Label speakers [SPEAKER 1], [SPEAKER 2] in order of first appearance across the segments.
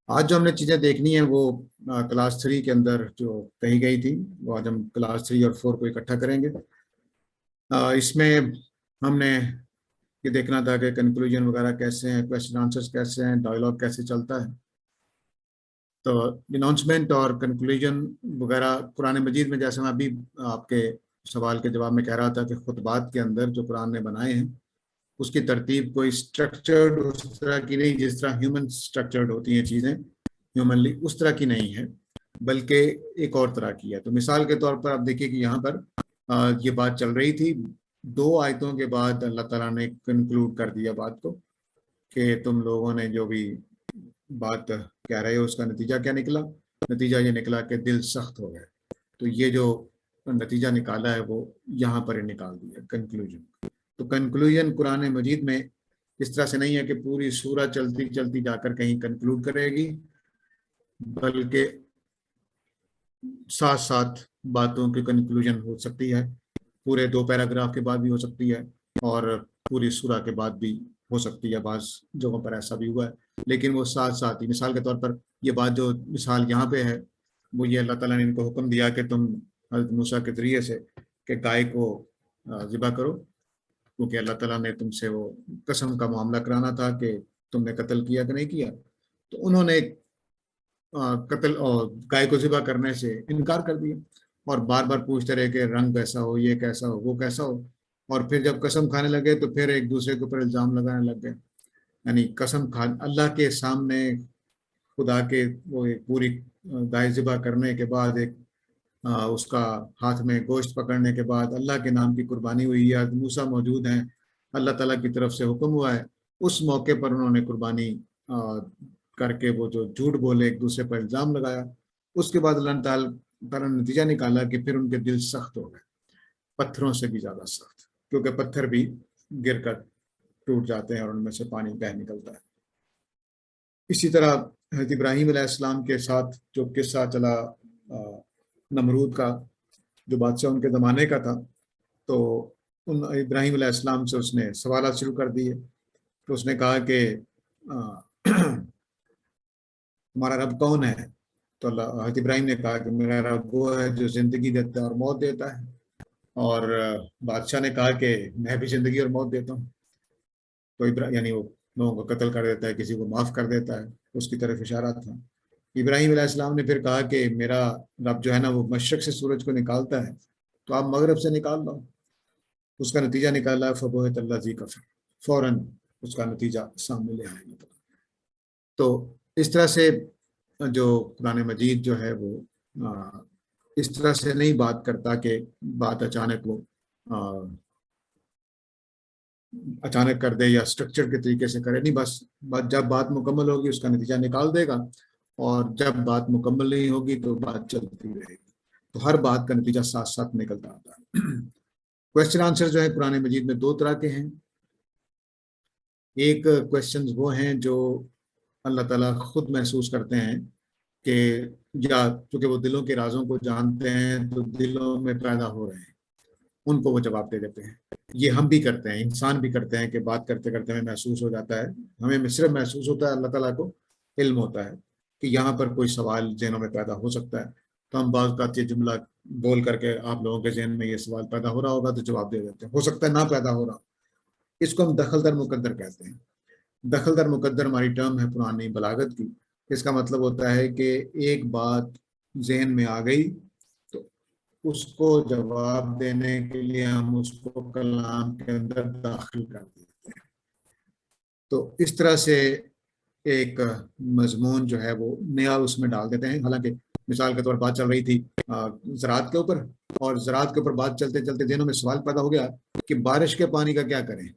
[SPEAKER 1] آج جو ہم نے چیزیں دیکھنی ہیں وہ کلاس 3 کے اندر جو کہی گئی تھی، وہ آج ہم کلاس 3 اور 4 کو اکٹھا کریں گے۔ اس میں ہم نے یہ دیکھنا تھا کہ کنکلوژن وغیرہ کیسے ہیں، کویشچن آنسرز کیسے ہیں، ڈائلاگ کیسے چلتا ہے۔ تو اناؤنسمنٹ اور کنکلوژن وغیرہ قرآن مجید میں، جیسے میں ابھی آپ کے سوال کے جواب میں کہہ رہا تھا کہ خطبات کے اندر جو قرآن نے بنائے ہیں اس کی ترتیب کوئی اسٹرکچرڈ اس طرح کی نہیں جس طرح ہیومن اسٹرکچرڈ ہوتی ہیں چیزیں، ہیومنلی اس طرح کی نہیں ہے، بلکہ ایک اور طرح کی ہے۔ تو مثال کے طور پر آپ دیکھیے کہ یہاں پر یہ بات چل رہی تھی، 2 آیتوں کے بعد اللہ تعالیٰ نے کنکلوڈ کر دیا بات کو کہ تم لوگوں نے جو بھی بات کہہ رہے ہو اس کا نتیجہ کیا نکلا۔ نتیجہ یہ نکلا کہ دل سخت ہو گئے۔ تو یہ جو نتیجہ نکالا ہے وہ یہاں پر ہی نکال دیا، کنکلوژن۔ تو کنکلوژن قرآن مجید میں اس طرح سے نہیں ہے کہ پوری سورہ چلتی چلتی جا کر کہیں کنکلوڈ کرے گی، بلکہ ساتھ ساتھ باتوں کی کنکلوژن ہو سکتی ہے، پورے 2 پیراگراف کے بعد بھی ہو سکتی ہے اور پوری سورہ کے بعد بھی ہو سکتی ہے، بعض جگہوں پر ایسا بھی ہوا ہے، لیکن وہ ساتھ ساتھ ہی۔ مثال کے طور پر یہ بات جو مثال یہاں پہ ہے وہ یہ، اللہ تعالیٰ نے ان کو حکم دیا کہ تم حضرت موسیٰ کے ذریعے سے کہ گائے کو ذبح کرو، کیونکہ اللہ تعالیٰ نے تم سے وہ قسم کا معاملہ کرانا تھا کہ تم نے قتل کیا کہ نہیں کیا۔ تو انہوں نے قتل اور گائے کو ذبح کرنے سے انکار کر دیا، اور بار بار پوچھتے رہے کہ رنگ کیسا ہو، یہ کیسا ہو، وہ کیسا ہو، اور پھر جب قسم کھانے لگے تو پھر ایک دوسرے کے اوپر الزام لگانے لگ گئے۔ یعنی قسم کھا اللہ کے سامنے، خدا کے وہ ایک پوری گائے ذبح کرنے کے بعد، ایک اس کا ہاتھ میں گوشت پکڑنے کے بعد اللہ کے نام کی قربانی ہوئی ہے، موسیٰ موجود ہیں، اللہ تعالیٰ کی طرف سے حکم ہوا ہے، اس موقع پر انہوں نے قربانی کر کے وہ جو جھوٹ بولے، ایک دوسرے پر الزام لگایا۔ اس کے بعد اللہ تعالیٰ نے نتیجہ نکالا کہ پھر ان کے دل سخت ہو گئے، پتھروں سے بھی زیادہ سخت، کیونکہ پتھر بھی گر کر ٹوٹ جاتے ہیں اور ان میں سے پانی بہہ نکلتا ہے۔ اسی طرح حضرت ابراہیم علیہ السلام کے ساتھ جو قصہ چلا نمرود کا، جو بادشاہ ان کے زمانے کا تھا، تو ان ابراہیم علیہ السلام سے اس نے سوالات شروع کر دیے۔ تو اس نے کہا کہ تمہارا رب کون ہے؟ تو حضرت ابراہیم نے کہا کہ میرا رب وہ ہے جو زندگی دیتا ہے اور موت دیتا ہے۔ اور بادشاہ نے کہا کہ میں بھی زندگی اور موت دیتا ہوں۔ تو یعنی وہ لوگوں کو قتل کر دیتا ہے، کسی کو معاف کر دیتا ہے، اس کی طرف اشارہ تھا۔ ابراہیم علیہ السلام نے پھر کہا کہ میرا رب جو ہے نا وہ مشرق سے سورج کو نکالتا ہے، تو آپ مغرب سے نکال دو۔ اس کا نتیجہ نکالا فبہت الذی کفر، فوراً اس کا نتیجہ سامنے لے آئے گا۔ تو اس طرح سے جو قرآن مجید جو ہے وہ اس طرح سے نہیں بات کرتا کہ بات اچانک کر دے یا اسٹرکچر کے طریقے سے کرے، نہیں، بس جب بات مکمل ہوگی اس کا نتیجہ نکال دے گا، اور جب بات مکمل نہیں ہوگی تو بات چلتی رہے گی۔ تو ہر بات کا نتیجہ ساتھ ساتھ نکلتا آتا ہے۔ کویشچن آنسر جو ہے قرآن مجید میں 2 طرح کے ہیں۔ ایک کویشچنز وہ ہیں جو اللہ تعالیٰ خود محسوس کرتے ہیں کہ یا چونکہ وہ دلوں کے رازوں کو جانتے ہیں تو دلوں میں پیدا ہو رہے ہیں، ان کو وہ جواب دے دیتے ہیں۔ یہ ہم بھی کرتے ہیں، انسان بھی کرتے ہیں کہ بات کرتے کرتے ہمیں محسوس ہو جاتا ہے، ہمیں صرف محسوس ہوتا ہے، اللہ تعالیٰ کو علم ہوتا ہے کہ یہاں پر کوئی سوال ذہنوں میں پیدا ہو سکتا ہے، تو ہم بعض کا یہ جملہ بول کر کے آپ لوگوں کے ذہن میں یہ سوال پیدا ہو رہا ہوگا تو جواب دے دیتے ہیں، ہو سکتا ہے نہ پیدا ہو رہا۔ اس کو ہم دخل در مقدر کہتے ہیں۔ دخل در مقدر ہماری ٹرم ہے پرانی بلاغت کی۔ اس کا مطلب ہوتا ہے کہ ایک بات ذہن میں آ گئی تو اس کو جواب دینے کے لیے ہم اس کو کلام کے اندر داخل کر دیتے ہیں۔ تو اس طرح سے ایک مضمون جو ہے وہ نیا اس میں ڈال دیتے ہیں۔ حالانکہ مثال کے طور بات چل رہی تھی زراعت کے اوپر، اور زراعت کے اوپر بات چلتے چلتے ذہنوں میں سوال پیدا ہو گیا کہ بارش کے پانی کا کیا کریں،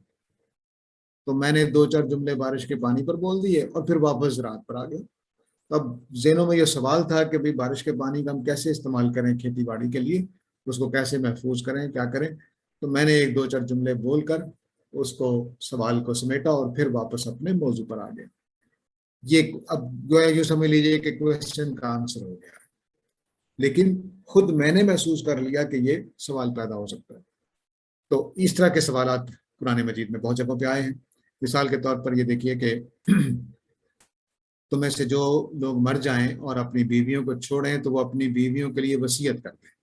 [SPEAKER 1] تو میں نے 2-4 جملے بارش کے پانی پر بول دیے اور پھر واپس زراعت پر آ گئے۔ اب ذہنوں میں یہ سوال تھا کہ بھئی بارش کے پانی کا ہم کیسے استعمال کریں کھیتی باڑی کے لیے، اس کو کیسے محفوظ کریں، کیا کریں۔ تو میں نے 1-2-4 جملے بول کر اس کو سوال کو سمیٹا اور پھر واپس اپنے موضوع پر آ گئے۔ یہ اب یوں سمجھ لیجیے کہ کویشچن کا آنسر ہو گیا، لیکن خود میں نے محسوس کر لیا کہ یہ سوال پیدا ہو سکتا ہے۔ تو اس طرح کے سوالات قرآن مجید میں بہت جگہوں پہ آئے ہیں۔ مثال کے طور پر یہ دیکھیے کہ تم میں سے جو لوگ مر جائیں اور اپنی بیویوں کو چھوڑیں تو وہ اپنی بیویوں کے لیے وصیت کر دیں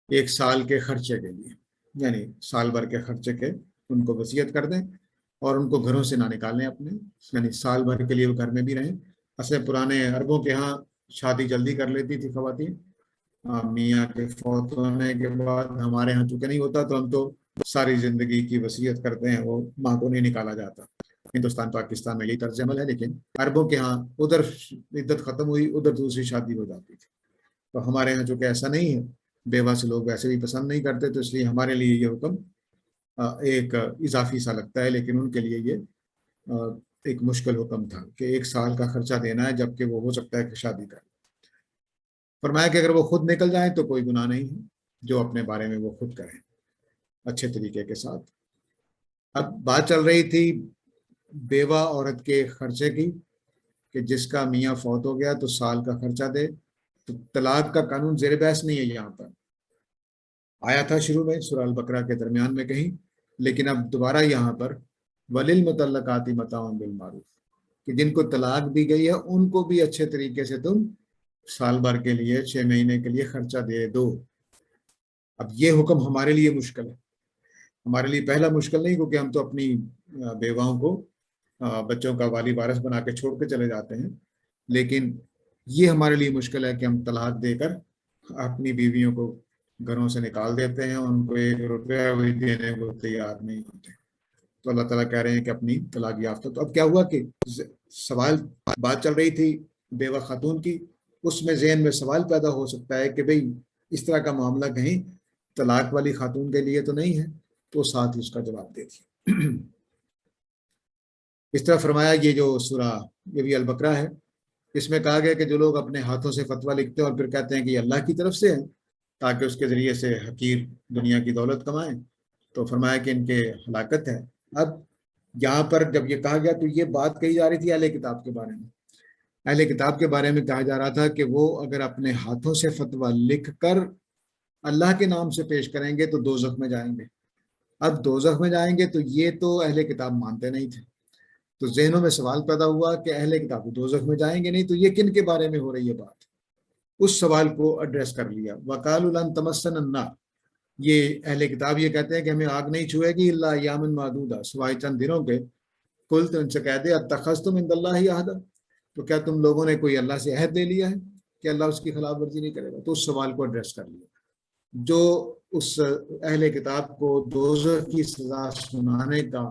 [SPEAKER 1] 1 سال کے خرچے کے لیے، یعنی سال بھر کے خرچے کے ان کو وصیت کر دیں اور ان کو گھروں سے نہ نکالیں اپنے، یعنی سال بھر کے لیے وہ گھر میں بھی رہیں۔ اصل پرانے عربوں کے ہاں شادی جلدی کر لیتی تھی خواتین، میاں کے فوت ہونے کے بعد۔ ہمارے ہاں چونکہ نہیں ہوتا تو ہم تو ساری زندگی کی وصیت کرتے ہیں، وہ ماں کو نہیں نکالا جاتا۔ ہندوستان پاکستان میں یہی طرز عمل ہے، لیکن عربوں کے ہاں ادھر عدت ختم ہوئی، ادھر دوسری شادی ہو جاتی تھی۔ تو ہمارے ہاں چونکہ ایسا نہیں ہے، بیوہ سے لوگ ویسے بھی پسند نہیں کرتے، تو اس لیے ہمارے لیے یہ حکم ایک اضافی سا لگتا ہے، لیکن ان کے لیے یہ ایک مشکل حکم تھا کہ 1 سال کا خرچہ دینا ہے، جبکہ وہ ہو سکتا ہے کہ شادی کرے۔ فرمایا کہ اگر وہ خود نکل جائیں تو کوئی گناہ نہیں ہے، جو اپنے بارے میں وہ خود کریں اچھے طریقے کے ساتھ۔ اب بات چل رہی تھی بیوہ عورت کے خرچے کی، کہ جس کا میاں فوت ہو گیا تو سال کا خرچہ دے۔ تو طلاق کا قانون زیر بحث نہیں ہے، یہاں پر آیا تھا شروع میں سورہ البقرہ کے درمیان میں کہیں، لیکن اب دوبارہ یہاں پر وَلِلْمُطَلَّقَاتِ مَتَاعٌ بِالْمَعْرُوفِ، کہ جن کو طلاق دی گئی ہے ان کو بھی اچھے طریقے سے تم سال بھر کے لیے 6 مہینے کے لیے خرچہ دے دو۔ اب یہ حکم ہمارے لیے مشکل ہے، ہمارے لیے پہلا مشکل نہیں، کیونکہ ہم تو اپنی بیواؤں کو بچوں کا والی وارث بنا کے چھوڑ کے چلے جاتے ہیں، لیکن یہ ہمارے لیے مشکل ہے کہ ہم طلاق دے کر اپنی بیویوں کو گھروں سے نکال دیتے ہیں، ان کو 1 روپیہ بھی دینے کو تیار نہیں ہوتے۔ تو اللہ تعالیٰ کہہ رہے ہیں کہ اپنی طلاق یافتہ۔ تو اب کیا ہوا کہ سوال، بات چل رہی تھی بیوہ خاتون کی، اس میں ذہن میں سوال پیدا ہو سکتا ہے کہ بھئی اس طرح کا معاملہ کہیں طلاق والی خاتون کے لیے تو نہیں ہے، تو ساتھ ہی اس کا جواب دے دیا۔ اس طرح فرمایا یہ جو سورہ، یہ بھی البقرہ ہے، اس میں کہا گیا کہ جو لوگ اپنے ہاتھوں سے فتویٰ لکھتے ہیں اور پھر کہتے ہیں کہ یہ اللہ کی طرف سے ہے تاکہ اس کے ذریعے سے حقیر دنیا کی دولت کمائیں، تو فرمایا کہ ان کے ہلاکت ہے۔ اب یہاں پر جب یہ کہا گیا تو یہ بات کہی جا رہی تھی اہل کتاب کے بارے میں۔ اہل کتاب کے بارے میں کہا جا رہا تھا کہ وہ اگر اپنے ہاتھوں سے فتویٰ لکھ کر اللہ کے نام سے پیش کریں گے تو دوزخ میں جائیں گے۔ اب دوزخ میں جائیں گے تو یہ تو اہل کتاب مانتے نہیں تھے، تو ذہنوں میں سوال پیدا ہوا کہ اہل کتاب دوزخ میں جائیں گے نہیں تو یہ کن کے بارے میں ہو رہی ہے بات؟ اس سوال کو ایڈریس کر لیا۔ وَقَالُوا لَن تَمَسَّنَا النَّارُ، یہ اہل کتاب یہ کہتے ہیں کہ ہمیں آگ نہیں چھوئے گی الا ایامًا معدودہ، سوائے چند دنوں کے۔ قل، تو ان سے کہہ دے اتخذتم عند اللہ عہدا، تو کیا تم لوگوں نے کوئی اللہ سے عہد لے لیا ہے کہ اللہ اس کی خلاف ورزی نہیں کرے گا؟ تو اس سوال کو ایڈریس کر لیا۔ جو اس اہل کتاب کو دوزخ کی سزا سنانے کا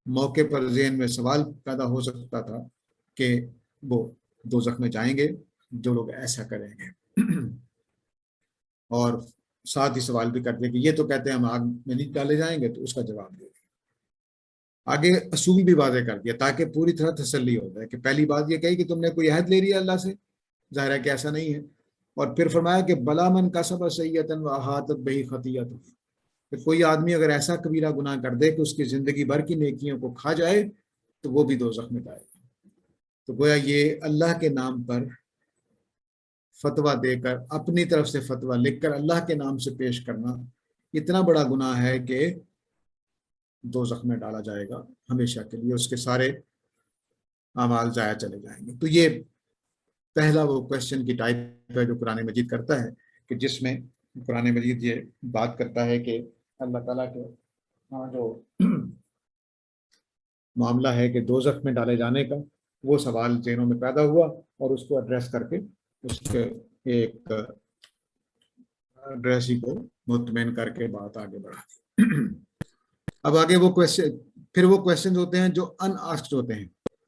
[SPEAKER 1] موقع پر ذہن میں سوال پیدا ہو سکتا تھا کہ وہ دوزخ میں جائیں گے جو لوگ ایسا کریں گے، اور ساتھ ہی سوال بھی کرتے کہ یہ تو کہتے ہیں ہم آگ میں نہیں ڈالے جائیں گے، تو اس کا جواب دے دیں۔ آگے اصول بھی واضح کر دیا تاکہ پوری طرح تسلی ہو جائے کہ پہلی بات یہ کہی کہ تم نے کوئی عہد لے لیا اللہ سے، ظاہر ہے کہ ایسا نہیں ہے۔ اور پھر فرمایا کہ بلا من کسب سیئۃ واحاطت بہ خطیئۃہ، کہ کوئی آدمی اگر ایسا کبیرہ گناہ کر دے کہ اس کی زندگی بھر کی نیکیوں کو کھا جائے تو وہ بھی دوزخ میں جائے گا۔ تو گویا یہ اللہ کے نام پر فتویٰ دے کر، اپنی طرف سے فتویٰ لکھ کر اللہ کے نام سے پیش کرنا اتنا بڑا گناہ ہے کہ دوزخ میں ڈالا جائے گا ہمیشہ کے لیے، اس کے سارے اعمال ضائع چلے جائیں گے۔ تو یہ پہلا وہ کوشچن کی ٹائپ ہے جو قرآن مجید کرتا ہے، کہ جس میں قرآن مجید یہ بات کرتا ہے کہ اللہ تعالیٰ کے جو معاملہ ہے کہ دوزخ میں ڈالے جانے کا، وہ سوال ذہنوں میں پیدا ہوا اور اس کو ایڈریس کر کے اس کے ایک ایڈریس ہی کو مطمئن کر کے بات آگے بڑھا دی۔ اب آگے وہ کوشچن، پھر وہ کوشچنز ہوتے ہیں جو ان آسکڈ ہوتے ہیں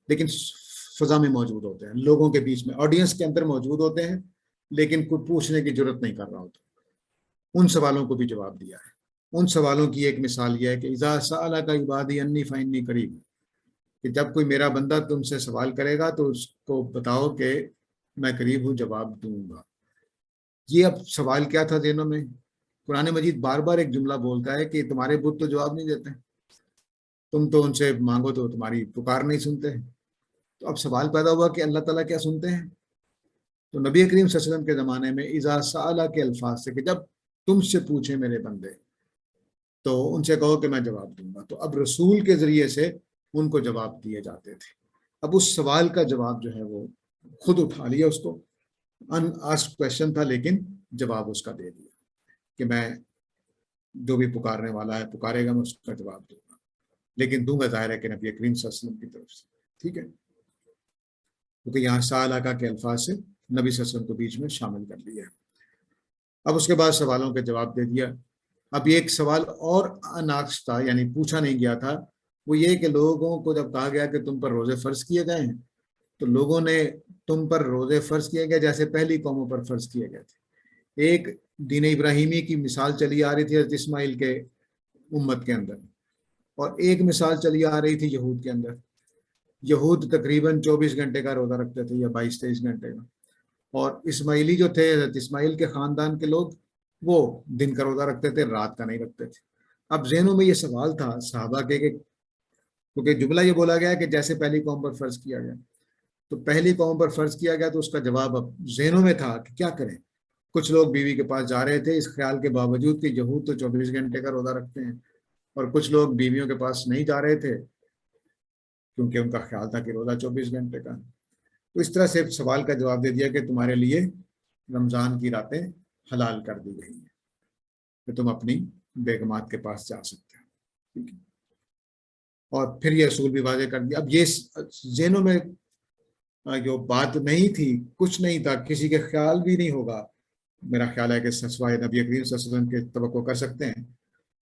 [SPEAKER 1] لیکن فضا میں موجود ہوتے ہیں، لوگوں کے بیچ میں آڈینس کے اندر موجود ہوتے ہیں، لیکن کوئی پوچھنے کی ضرورت نہیں کر رہا ہوتا۔ ان سوالوں کو بھی جواب دیا ہے۔ ان سوالوں کی ایک مثال یہ ہے کہ اذا سألک عبادی انی فإنی قریب، کہ جب کوئی میرا بندہ تم سے سوال کرے گا تو اس کو بتاؤ کہ میں قریب ہوں، جواب دوں گا۔ یہ اب سوال کیا تھا ذہنوں میں؟ قرآن مجید بار بار ایک جملہ بولتا ہے کہ تمہارے بت تو جواب نہیں دیتے، تم تو ان سے مانگو تو تمہاری پکار نہیں سنتے۔ تو اب سوال پیدا ہوا کہ اللہ تعالیٰ کیا سنتے ہیں؟ تو نبی کریم صلی اللہ علیہ وسلم کے زمانے میں اذا سألہ کے الفاظ سے، کہ جب تم سے پوچھیں میرے بندے تو ان سے کہو کہ میں جواب دوں گا۔ تو اب رسول کے ذریعے سے ان کو جواب دیے جاتے تھے۔ اب اس سوال کا جواب جو ہے وہ خود اٹھا لیا، اس کو ان آسکڈ کویشچن تھا لیکن جواب اس کا دے دیا کہ میں جو بھی پکارنے والا ہے پکارے گا میں اس کا جواب دوں گا، لیکن دوں گا ظاہر ہے کہ نبی کریم صلی اللہ علیہ وسلم کی طرف سے، ٹھیک ہے، کیونکہ یہاں سالہ کے الفاظ سے نبی صلی اللہ علیہ وسلم کو بیچ میں شامل کر لیا ہے۔ اب اس کے بعد سوالوں کے جواب دے دیا۔ اب یہ ایک سوال اور اناقص تھا، یعنی پوچھا نہیں گیا تھا، وہ یہ کہ لوگوں کو جب کہا گیا کہ تم پر روزے فرض کیے گئے ہیں تو لوگوں نے تم پر روزے فرض کیے گئے جیسے پہلی قوموں پر فرض کیے گئے تھے۔ ایک دین ابراہیمی کی مثال چلی آ رہی تھی حضرت اسماعیل کے امت کے اندر، اور ایک مثال چلی آ رہی تھی یہود کے اندر۔ یہود تقریباً 24 گھنٹے کا روزہ رکھتے تھے یا 22-23 گھنٹے کا، اور اسماعیلی جو تھے حضرت اسماعیل کے خاندان کے لوگ وہ دن کا روزہ رکھتے تھے، رات کا نہیں رکھتے تھے۔ اب ذہنوں میں یہ سوال تھا صحابہ کے کہ کیونکہ جملہ یہ بولا گیا کہ جیسے پہلی قوم پر فرض کیا گیا، تو پہلی قوم پر فرض کیا گیا تو اس کا جواب اب ذہنوں میں تھا کہ کیا کریں۔ کچھ لوگ بیوی کے پاس جا رہے تھے اس خیال کے باوجود کہ یہود تو 24 گھنٹے کا روزہ رکھتے ہیں، اور کچھ لوگ بیویوں کے پاس نہیں جا رہے تھے کیونکہ ان کا خیال تھا کہ روزہ 24 گھنٹے کا۔ تو اس طرح سے سوال کا جواب دے دیا کہ تمہارے لیے رمضان کی راتیں حلال کر دی گئی ہیں کہ تم اپنی بیگمات کے پاس جا سکتے ہو، ٹھیک ہے، اور پھر یہ اصول بھی واضح کر دیا۔ اب یہ ذہنوں میں جو بات نہیں تھی، کچھ نہیں تھا، کسی کے خیال بھی نہیں ہوگا، میرا خیال ہے کہ سوائے نبی کریم صلی اللہ علیہ وسلم کے توقع کر سکتے ہیں،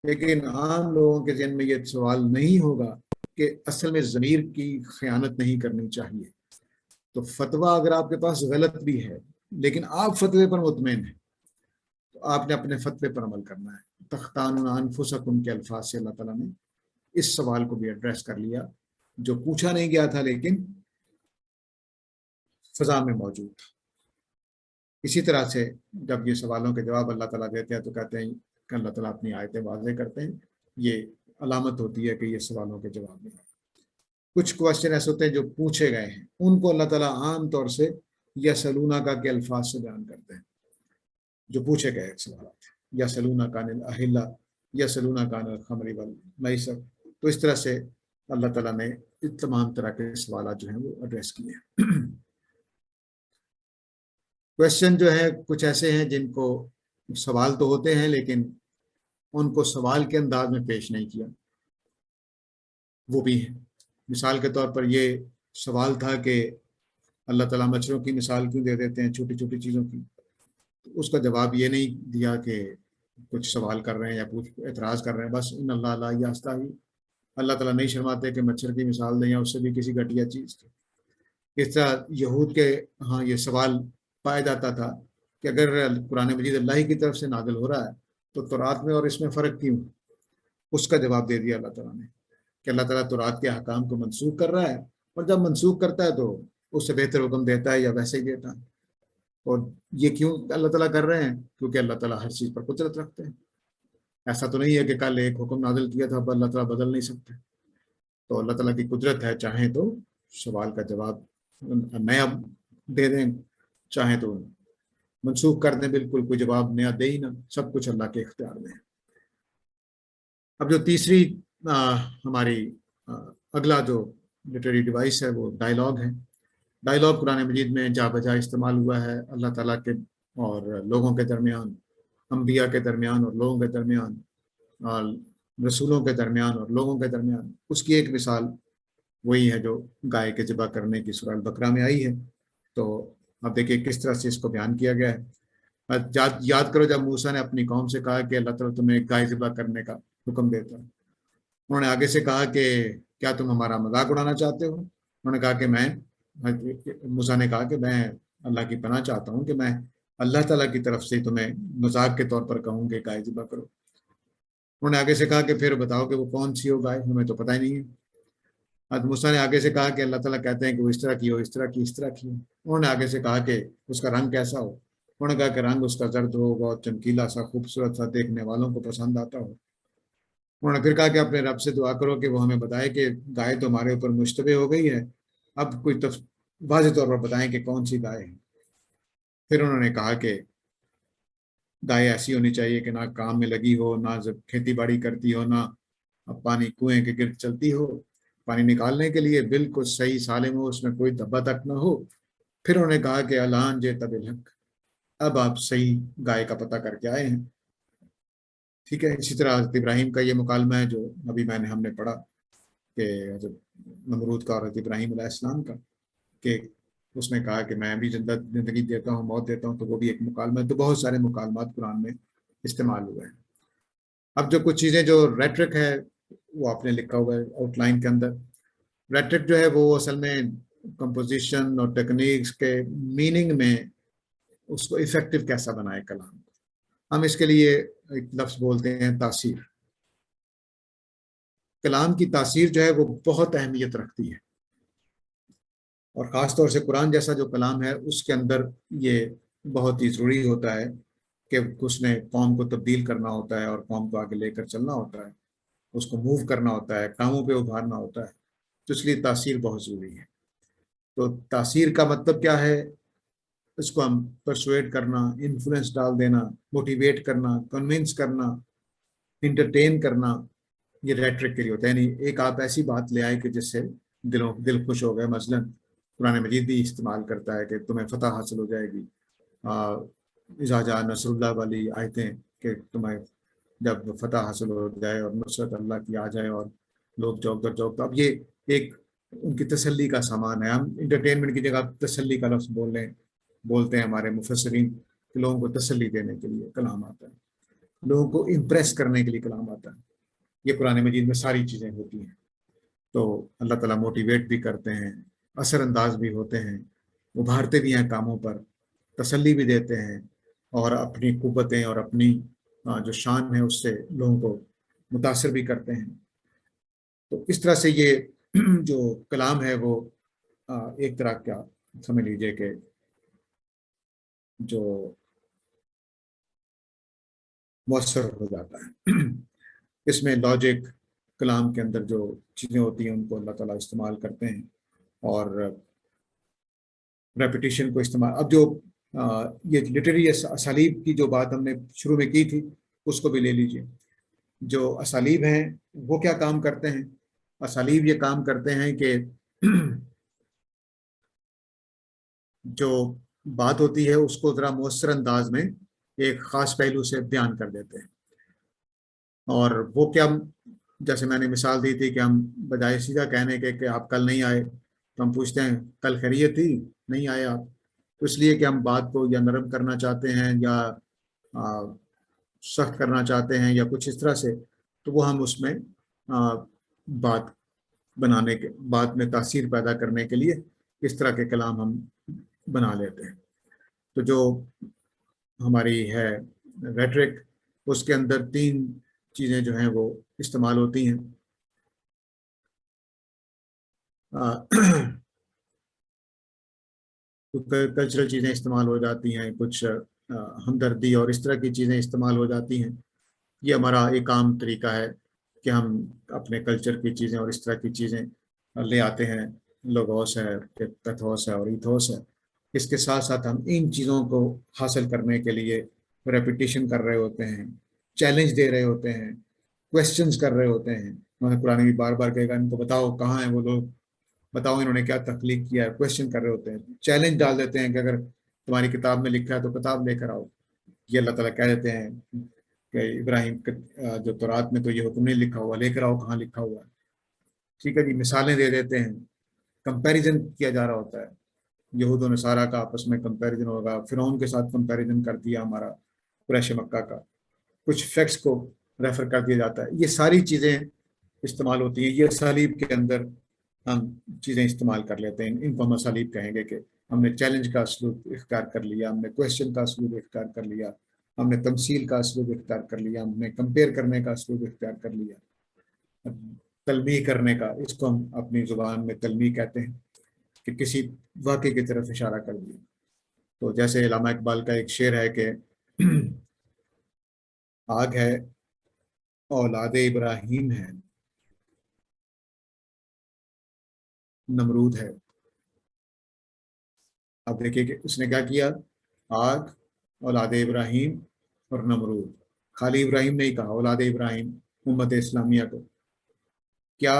[SPEAKER 1] لیکن عام لوگوں کے ذہن میں یہ سوال نہیں ہوگا کہ اصل میں ضمیر کی خیانت نہیں کرنی چاہیے۔ تو فتویٰ اگر آپ کے پاس غلط بھی ہے لیکن آپ فتوے پر مطمئن ہیں تو آپ نے اپنے فتوے پر عمل کرنا ہے۔ تختانون انفسکم کے الفاظ سے اللہ تعالیٰ نے اس سوال کو بھی ایڈریس کر لیا جو پوچھا نہیں گیا تھا لیکن فضا میں موجود تھا۔ اسی طرح سے جب یہ سوالوں کے جواب اللہ تعالیٰ دیتے ہیں تو کہتے ہیں کہ اللہ تعالیٰ اپنی آیتیں واضح کرتے ہیں، یہ علامت ہوتی ہے کہ یہ سوالوں کے جواب میں۔ کچھ کوشچن ایسے ہوتے ہیں جو پوچھے گئے ہیں، ان کو اللہ تعالیٰ عام طور سے یسلونک کے الفاظ سے بیان کرتے ہیں، جو پوچھے گئے سوالات، یسلونک عن الاحلہ، یسلونک عن الخمر والمیسر۔ تو اس طرح سے اللہ تعالیٰ نے تمام طرح کے سوالات جو ہیں وہ ایڈریس کیے ہیں۔ کوشچن جو ہے کچھ ایسے ہیں جن کو سوال تو ہوتے ہیں لیکن ان کو سوال کے انداز میں پیش نہیں کیا، وہ بھی ہیں۔ مثال کے طور پر یہ سوال تھا کہ اللہ تعالیٰ مچھروں کی مثال کیوں دے دیتے ہیں، چھوٹی چھوٹی چیزوں کی، اس کا جواب یہ نہیں دیا کہ کچھ سوال کر رہے ہیں یا کچھ اعتراض کر رہے ہیں، بس ان اللہ لا یستحی، اللہ تعالیٰ نہیں شرماتے کہ مچھر کی مثال دیں یا اس سے بھی کسی گھٹیا چیز کی۔ اس طرح یہود کے ہاں یہ سوال پایا جاتا تھا کہ اگر قرآن مجید اللہ ہی کی طرف سے نازل ہو رہا ہے تو تورات میں اور اس میں فرق کیوں؟ اس کا جواب دے دیا اللہ تعالیٰ نے کہ اللہ تعالیٰ تورات کے حکام کو منسوخ کر رہا ہے، اور جب منسوخ کرتا ہے تو اس سے بہتر حکم دیتا ہے یا ویسے ہی دیتا ہے۔ اور یہ کیوں اللہ تعالیٰ کر رہے ہیں؟ کیونکہ اللہ تعالیٰ ہر چیز پر قدرت رکھتے ہیں۔ ایسا تو نہیں ہے کہ کل ایک حکم نازل کیا تھا اب اللہ تعالیٰ بدل نہیں سکتے۔ تو اللہ تعالیٰ کی قدرت ہے، چاہیں تو سوال کا جواب نیا دے دیں، چاہیں تو منسوخ کر دیں، بالکل کوئی جواب نیا دے ہی نہ، سب کچھ اللہ کے اختیار میں ہے۔ اب جو تیسری ہماری اگلا جو لٹریری ڈیوائس ہے وہ ڈائیلاگ ہے۔ ڈائیلاگ قرآن مجید میں جا بجا استعمال ہوا ہے اللہ تعالیٰ کے اور لوگوں کے درمیان، انبیاء کے درمیان اور لوگوں کے درمیان، اور رسولوں کے درمیان اور لوگوں کے درمیان۔ اس کی ایک مثال وہی ہے جو گائے کے ذبح کرنے کی سورہ البقرہ میں آئی ہے۔ تو اب دیکھیے کس طرح سے اس کو بیان کیا گیا ہے۔ یاد کرو جب موسیٰ نے اپنی قوم سے کہا کہ اللہ تعالیٰ تمہیں گائے ذبح کرنے کا حکم دیتا ہے، انہوں نے آگے سے کہا کہ کیا تم ہمارا مذاق اڑانا چاہتے ہو؟ انہوں نے کہا کہ موسیٰ نے کہا کہ میں اللہ کی پناہ چاہتا ہوں کہ میں اللہ تعالیٰ کی طرف سے تمہیں مذاق کے طور پر کہوں کہ گائے ذبح کرو۔ انہوں نے آگے سے کہا کہ پھر بتاؤ کہ وہ کون سی ہو گائے، ہمیں تو پتہ ہی نہیں ہے۔ موسیٰ نے آگے سے کہا کہ اللہ تعالیٰ کہتے ہیں کہ وہ اس طرح کی ہو، اس طرح کی، اس طرح کی ہو۔ انہوں نے آگے سے کہا کہ اس کا رنگ کیسا ہو، انہوں نے کہا کہ رنگ اس کا زرد ہو، بہت چمکیلا سا، خوبصورت سا، دیکھنے والوں کو پسند آتا ہو۔ انہوں نے پھر کہا کہ اپنے رب سے دعا کرو کہ وہ ہمیں بتائے کہ گائے تو ہمارے اوپر مشتبہ ہو گئی ہے، اب کوئی واضح طور پر بتائیں کہ کون سی گائے ہے۔ پھر انہوں نے کہا کہ گائے ایسی ہونی چاہیے کہ نہ کام میں لگی ہو، نہ کھیتی باڑی کرتی ہو، نہ پانی کنویں کے گرد چلتی ہو، پانی نکالنے کے لیے بالکل صحیح سالم ہو، اس میں کوئی دھبا تک نہ ہو۔ پھر انہوں نے کہا کہ الان جے تب الحق، اب آپ صحیح گائے کا پتہ کر کے آئے ہیں۔ ٹھیک ہے، اسی طرح حضرت ابراہیم کا یہ مکالمہ ہے جو ابھی ہم نے پڑھا کہ حضرت نمرود کا اور حضرت ابراہیم علیہ السلام کا، کہ اس نے کہا کہ میں بھی زندگی دیتا ہوں، موت دیتا ہوں، تو وہ بھی ایک مکالمہ ہے۔ تو بہت سارے مکالمات قرآن میں استعمال ہوئے ہیں۔ اب جو کچھ چیزیں جو ریٹرک ہے وہ آپ نے لکھا ہوا ہے آؤٹ لائن کے اندر۔ ریٹرک جو ہے وہ اصل میں کمپوزیشن اور ٹیکنیکس کے میننگ میں اس کو افیکٹو کیسا بنائے کلام کو۔ ہم اس کے لیے ایک لفظ بولتے ہیں تاثیر۔ کلام کی تاثیر جو ہے وہ بہت اہمیت رکھتی ہے، اور خاص طور سے قرآن جیسا جو کلام ہے اس کے اندر یہ بہت ہی ضروری ہوتا ہے کہ اس نے قوم کو تبدیل کرنا ہوتا ہے اور قوم کو آگے لے کر چلنا ہوتا ہے، اس کو موو کرنا ہوتا ہے، کاموں پہ ابھارنا ہوتا ہے، تو اس لیے تاثیر بہت ضروری ہے۔ تو تاثیر کا مطلب کیا ہے؟ اس کو ہم پرسویٹ کرنا، انفلوئنس ڈال دینا، موٹیویٹ کرنا، کنونس کرنا، انٹرٹین کرنا، یہ ریٹرک کے لیے ہوتا ہے۔ یعنی ایک آپ ایسی بات لے آئے کہ جس سے دل خوش ہو گئے۔ مثلا قرآن مجید بھی استعمال کرتا ہے کہ تمہیں فتح حاصل ہو جائے گی، اذا جاء نصر اللہ والی آیتیں، کہ تمہیں جب فتح حاصل ہو جائے اور نصرت اللہ کی آ جائے اور لوگ جوک در جوک، تو اب یہ ایک ان کی تسلی کا سامان ہے۔ ہم انٹرٹینمنٹ کی جگہ تسلی کا لفظ بولتے ہیں، ہمارے مفسرین، کہ لوگوں کو تسلی دینے کے لیے کلام آتا ہے، لوگوں کو امپریس کرنے کے لیے کلام آتا ہے۔ یہ قرآن مجید میں ساری چیزیں ہوتی ہیں۔ تو اللہ تعالیٰ موٹیویٹ بھی کرتے ہیں، اثر انداز بھی ہوتے ہیں، ابھارتے بھی ہیں کاموں پر، تسلی بھی دیتے ہیں، اور اپنی قوتیں اور اپنی جو شان ہے اس سے لوگوں کو متاثر بھی کرتے ہیں۔ تو اس طرح سے یہ جو کلام ہے وہ ایک طرح کا سمجھ لیجئے کہ جو مؤثر ہو جاتا ہے۔ اس میں لاجک، کلام کے اندر جو چیزیں ہوتی ہیں ان کو اللہ تعالیٰ استعمال کرتے ہیں، اور ریپیٹیشن کو استعمال۔ اب جو یہ لٹریری اسالیب کی جو بات ہم نے شروع میں کی تھی اس کو بھی لے لیجئے۔ جو اسالیب ہیں وہ کیا کام کرتے ہیں؟ اسالیب یہ کام کرتے ہیں کہ جو بات ہوتی ہے اس کو ذرا مؤثر انداز میں ایک خاص پہلو سے بیان کر دیتے ہیں۔ اور وہ کیا، جیسے میں نے مثال دی تھی کہ ہم بجائے سیدھا کہنے کے کہ آپ کل نہیں آئے تو ہم پوچھتے ہیں کل خیریت تھی؟ نہیں آئے آپ، تو اس لیے کہ ہم بات کو یا نرم کرنا چاہتے ہیں یا سخت کرنا چاہتے ہیں یا کچھ اس طرح سے، تو وہ ہم اس میں بات بنانے کے، بات میں تاثیر پیدا کرنے کے لیے اس طرح کے کلام ہم بنا لیتے ہیں۔ تو جو ہماری ہے ریٹرک، اس کے اندر 3 چیزیں جو ہیں وہ استعمال ہوتی ہیں۔ کلچرل چیزیں استعمال ہو جاتی ہیں، کچھ ہمدردی اور اس طرح کی چیزیں استعمال ہو جاتی ہیں۔ یہ ہمارا ایک عام طریقہ ہے کہ ہم اپنے کلچر کی چیزیں اور اس طرح کی چیزیں لے آتے ہیں۔ لوگوس ہے، پیتھوس ہے اور ایتھوس ہے۔ اس کے ساتھ ساتھ ہم ان چیزوں کو حاصل کرنے کے لیے ریپیٹیشن کر رہے ہوتے ہیں، چیلنج دے رہے ہوتے ہیں، کویسچنز کر رہے ہوتے ہیں۔ قرآن بھی بار بار کہے گا ان کو بتاؤ کہاں ہیں وہ لوگ، بتاؤ انہوں نے کیا تخلیق کیا ہے۔ کویسچن کر رہے ہوتے ہیں، چیلنج ڈال دیتے ہیں کہ اگر تمہاری کتاب میں لکھا ہے تو کتاب لے کر آؤ۔ یہ اللہ تعالیٰ کہہ دیتے ہیں کہ ابراہیم جو تورات میں تو یہ حکم نہیں لکھا ہوا، لے کر آؤ کہاں لکھا ہوا ہے۔ ٹھیک ہے جی، مثالیں دے دیتے ہیں، کمپیریزن کیا جا رہا ہوتا ہے، یہود و نصارہ کا آپس میں کمپیریزن ہوگا، فرعون کے ساتھ کمپیریزن کر دیا ہمارا قریش مکہ کا، کچھ فیکٹس کو ریفر کر دیا جاتا ہے۔ یہ ساری چیزیں استعمال ہوتی ہیں۔ یہ اسالیب کے اندر ہم چیزیں استعمال کر لیتے ہیں، ان کو ہم اسالیب کہیں گے کہ ہم نے چیلنج کا اسلوب اختیار کر لیا، ہم نے کویسچن کا اسلوب اختیار کر لیا، ہم نے تمثیل کا اسلوب اختیار کر لیا، ہم نے کمپیئر کرنے کا اسلوب اختیار کر لیا، تلمیح کرنے کا، اس کو ہم اپنی زبان میں تلمیح کہتے ہیں، کہ کسی واقعے کی طرف اشارہ کر دیا۔ تو جیسے علامہ اقبال کا ایک شعر ہے کہ آگ ہے اولاد ابراہیم ہے، نمرود ہے۔ اب دیکھیے کہ اس نے کیا کیا، آگ، اولاد ابراہیم اور نمرود۔ خالی ابراہیم نہیں کہا، اولاد ابراہیم، امت اسلامیہ کو۔ کیا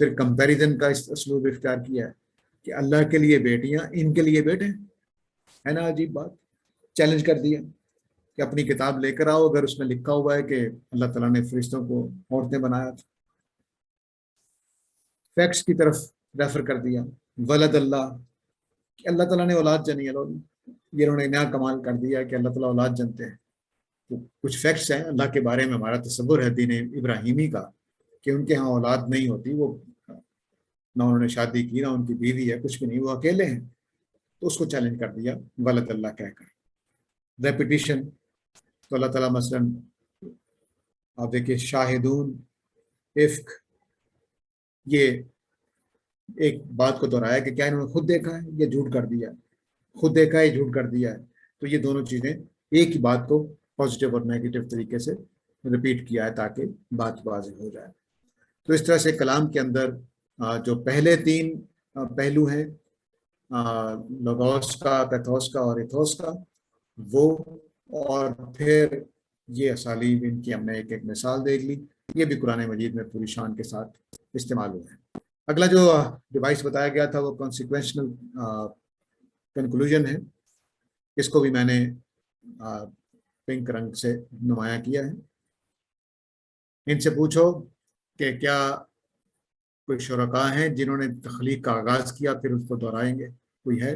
[SPEAKER 1] پھر کمپیریزن کا اسلوب اختیار کیا ہے کہ اللہ کے لیے بیٹیاں ان کے لیے بیٹے، ہے نا عجیب بات. چیلنج کر دیا کہ اپنی کتاب لے کر آؤ اگر اس میں لکھا ہوا ہے کہ اللہ تعالیٰ نے فرشتوں کو عورتیں بنایا تھا. فیکٹس کی طرف ریفر کر دیا. ولد اللہ، کہ اللہ تعالیٰ نے اولاد جنی ہے. یہ انہوں نے نیا کمال کر دیا کہ اللہ تعالیٰ اولاد جنتے ہیں. تو کچھ فیکٹس ہیں اللہ کے بارے میں. ہمارا تصور ہے دین ابراہیمی کا کہ ان کے ہاں اولاد نہیں ہوتی، وہ نہ انہوں نے شادی کی، نہ ان کی بیوی ہے، کچھ بھی نہیں، وہ اکیلے ہیں. تو اس کو چیلنج کر دیا ولد اللہ کہہ کر. ریپیٹیشن، تو اللہ تعالیٰ مثلاً آپ دیکھیے شاہدون، افک، یہ ایک بات کو دہرایا کہ کیا انہوں نے خود دیکھا ہے یا جھوٹ کر دیا ہے، خود دیکھا ہے یا جھوٹ کر دیا ہے. تو یہ دونوں چیزیں ایک ہی بات کو پازیٹیو اور نیگیٹو طریقے سے ریپیٹ کیا ہے تاکہ بات واضح ہو جائے. تو اس طرح سے کلام کے اندر جو پہلے تین پہلو ہیں لوگوس کا، پیتھوس کا اور ایتھوس کا، وہ، اور پھر یہ اسالیب ان کی ہم نے ایک ایک مثال دیکھ لی. یہ بھی قرآن مجید میں پوری شان کے ساتھ استعمال ہوئے ہیں. اگلا جو ڈیوائس بتایا گیا تھا وہ کانسیکوینشنل کنکلوژن ہے. اس کو بھی میں نے پنک رنگ سے نمایاں کیا ہے. ان سے پوچھو کہ کیا کوئی شرکاء ہیں جنہوں نے تخلیق کا آغاز کیا پھر اس کو دہرائیں گے؟ کوئی ہے؟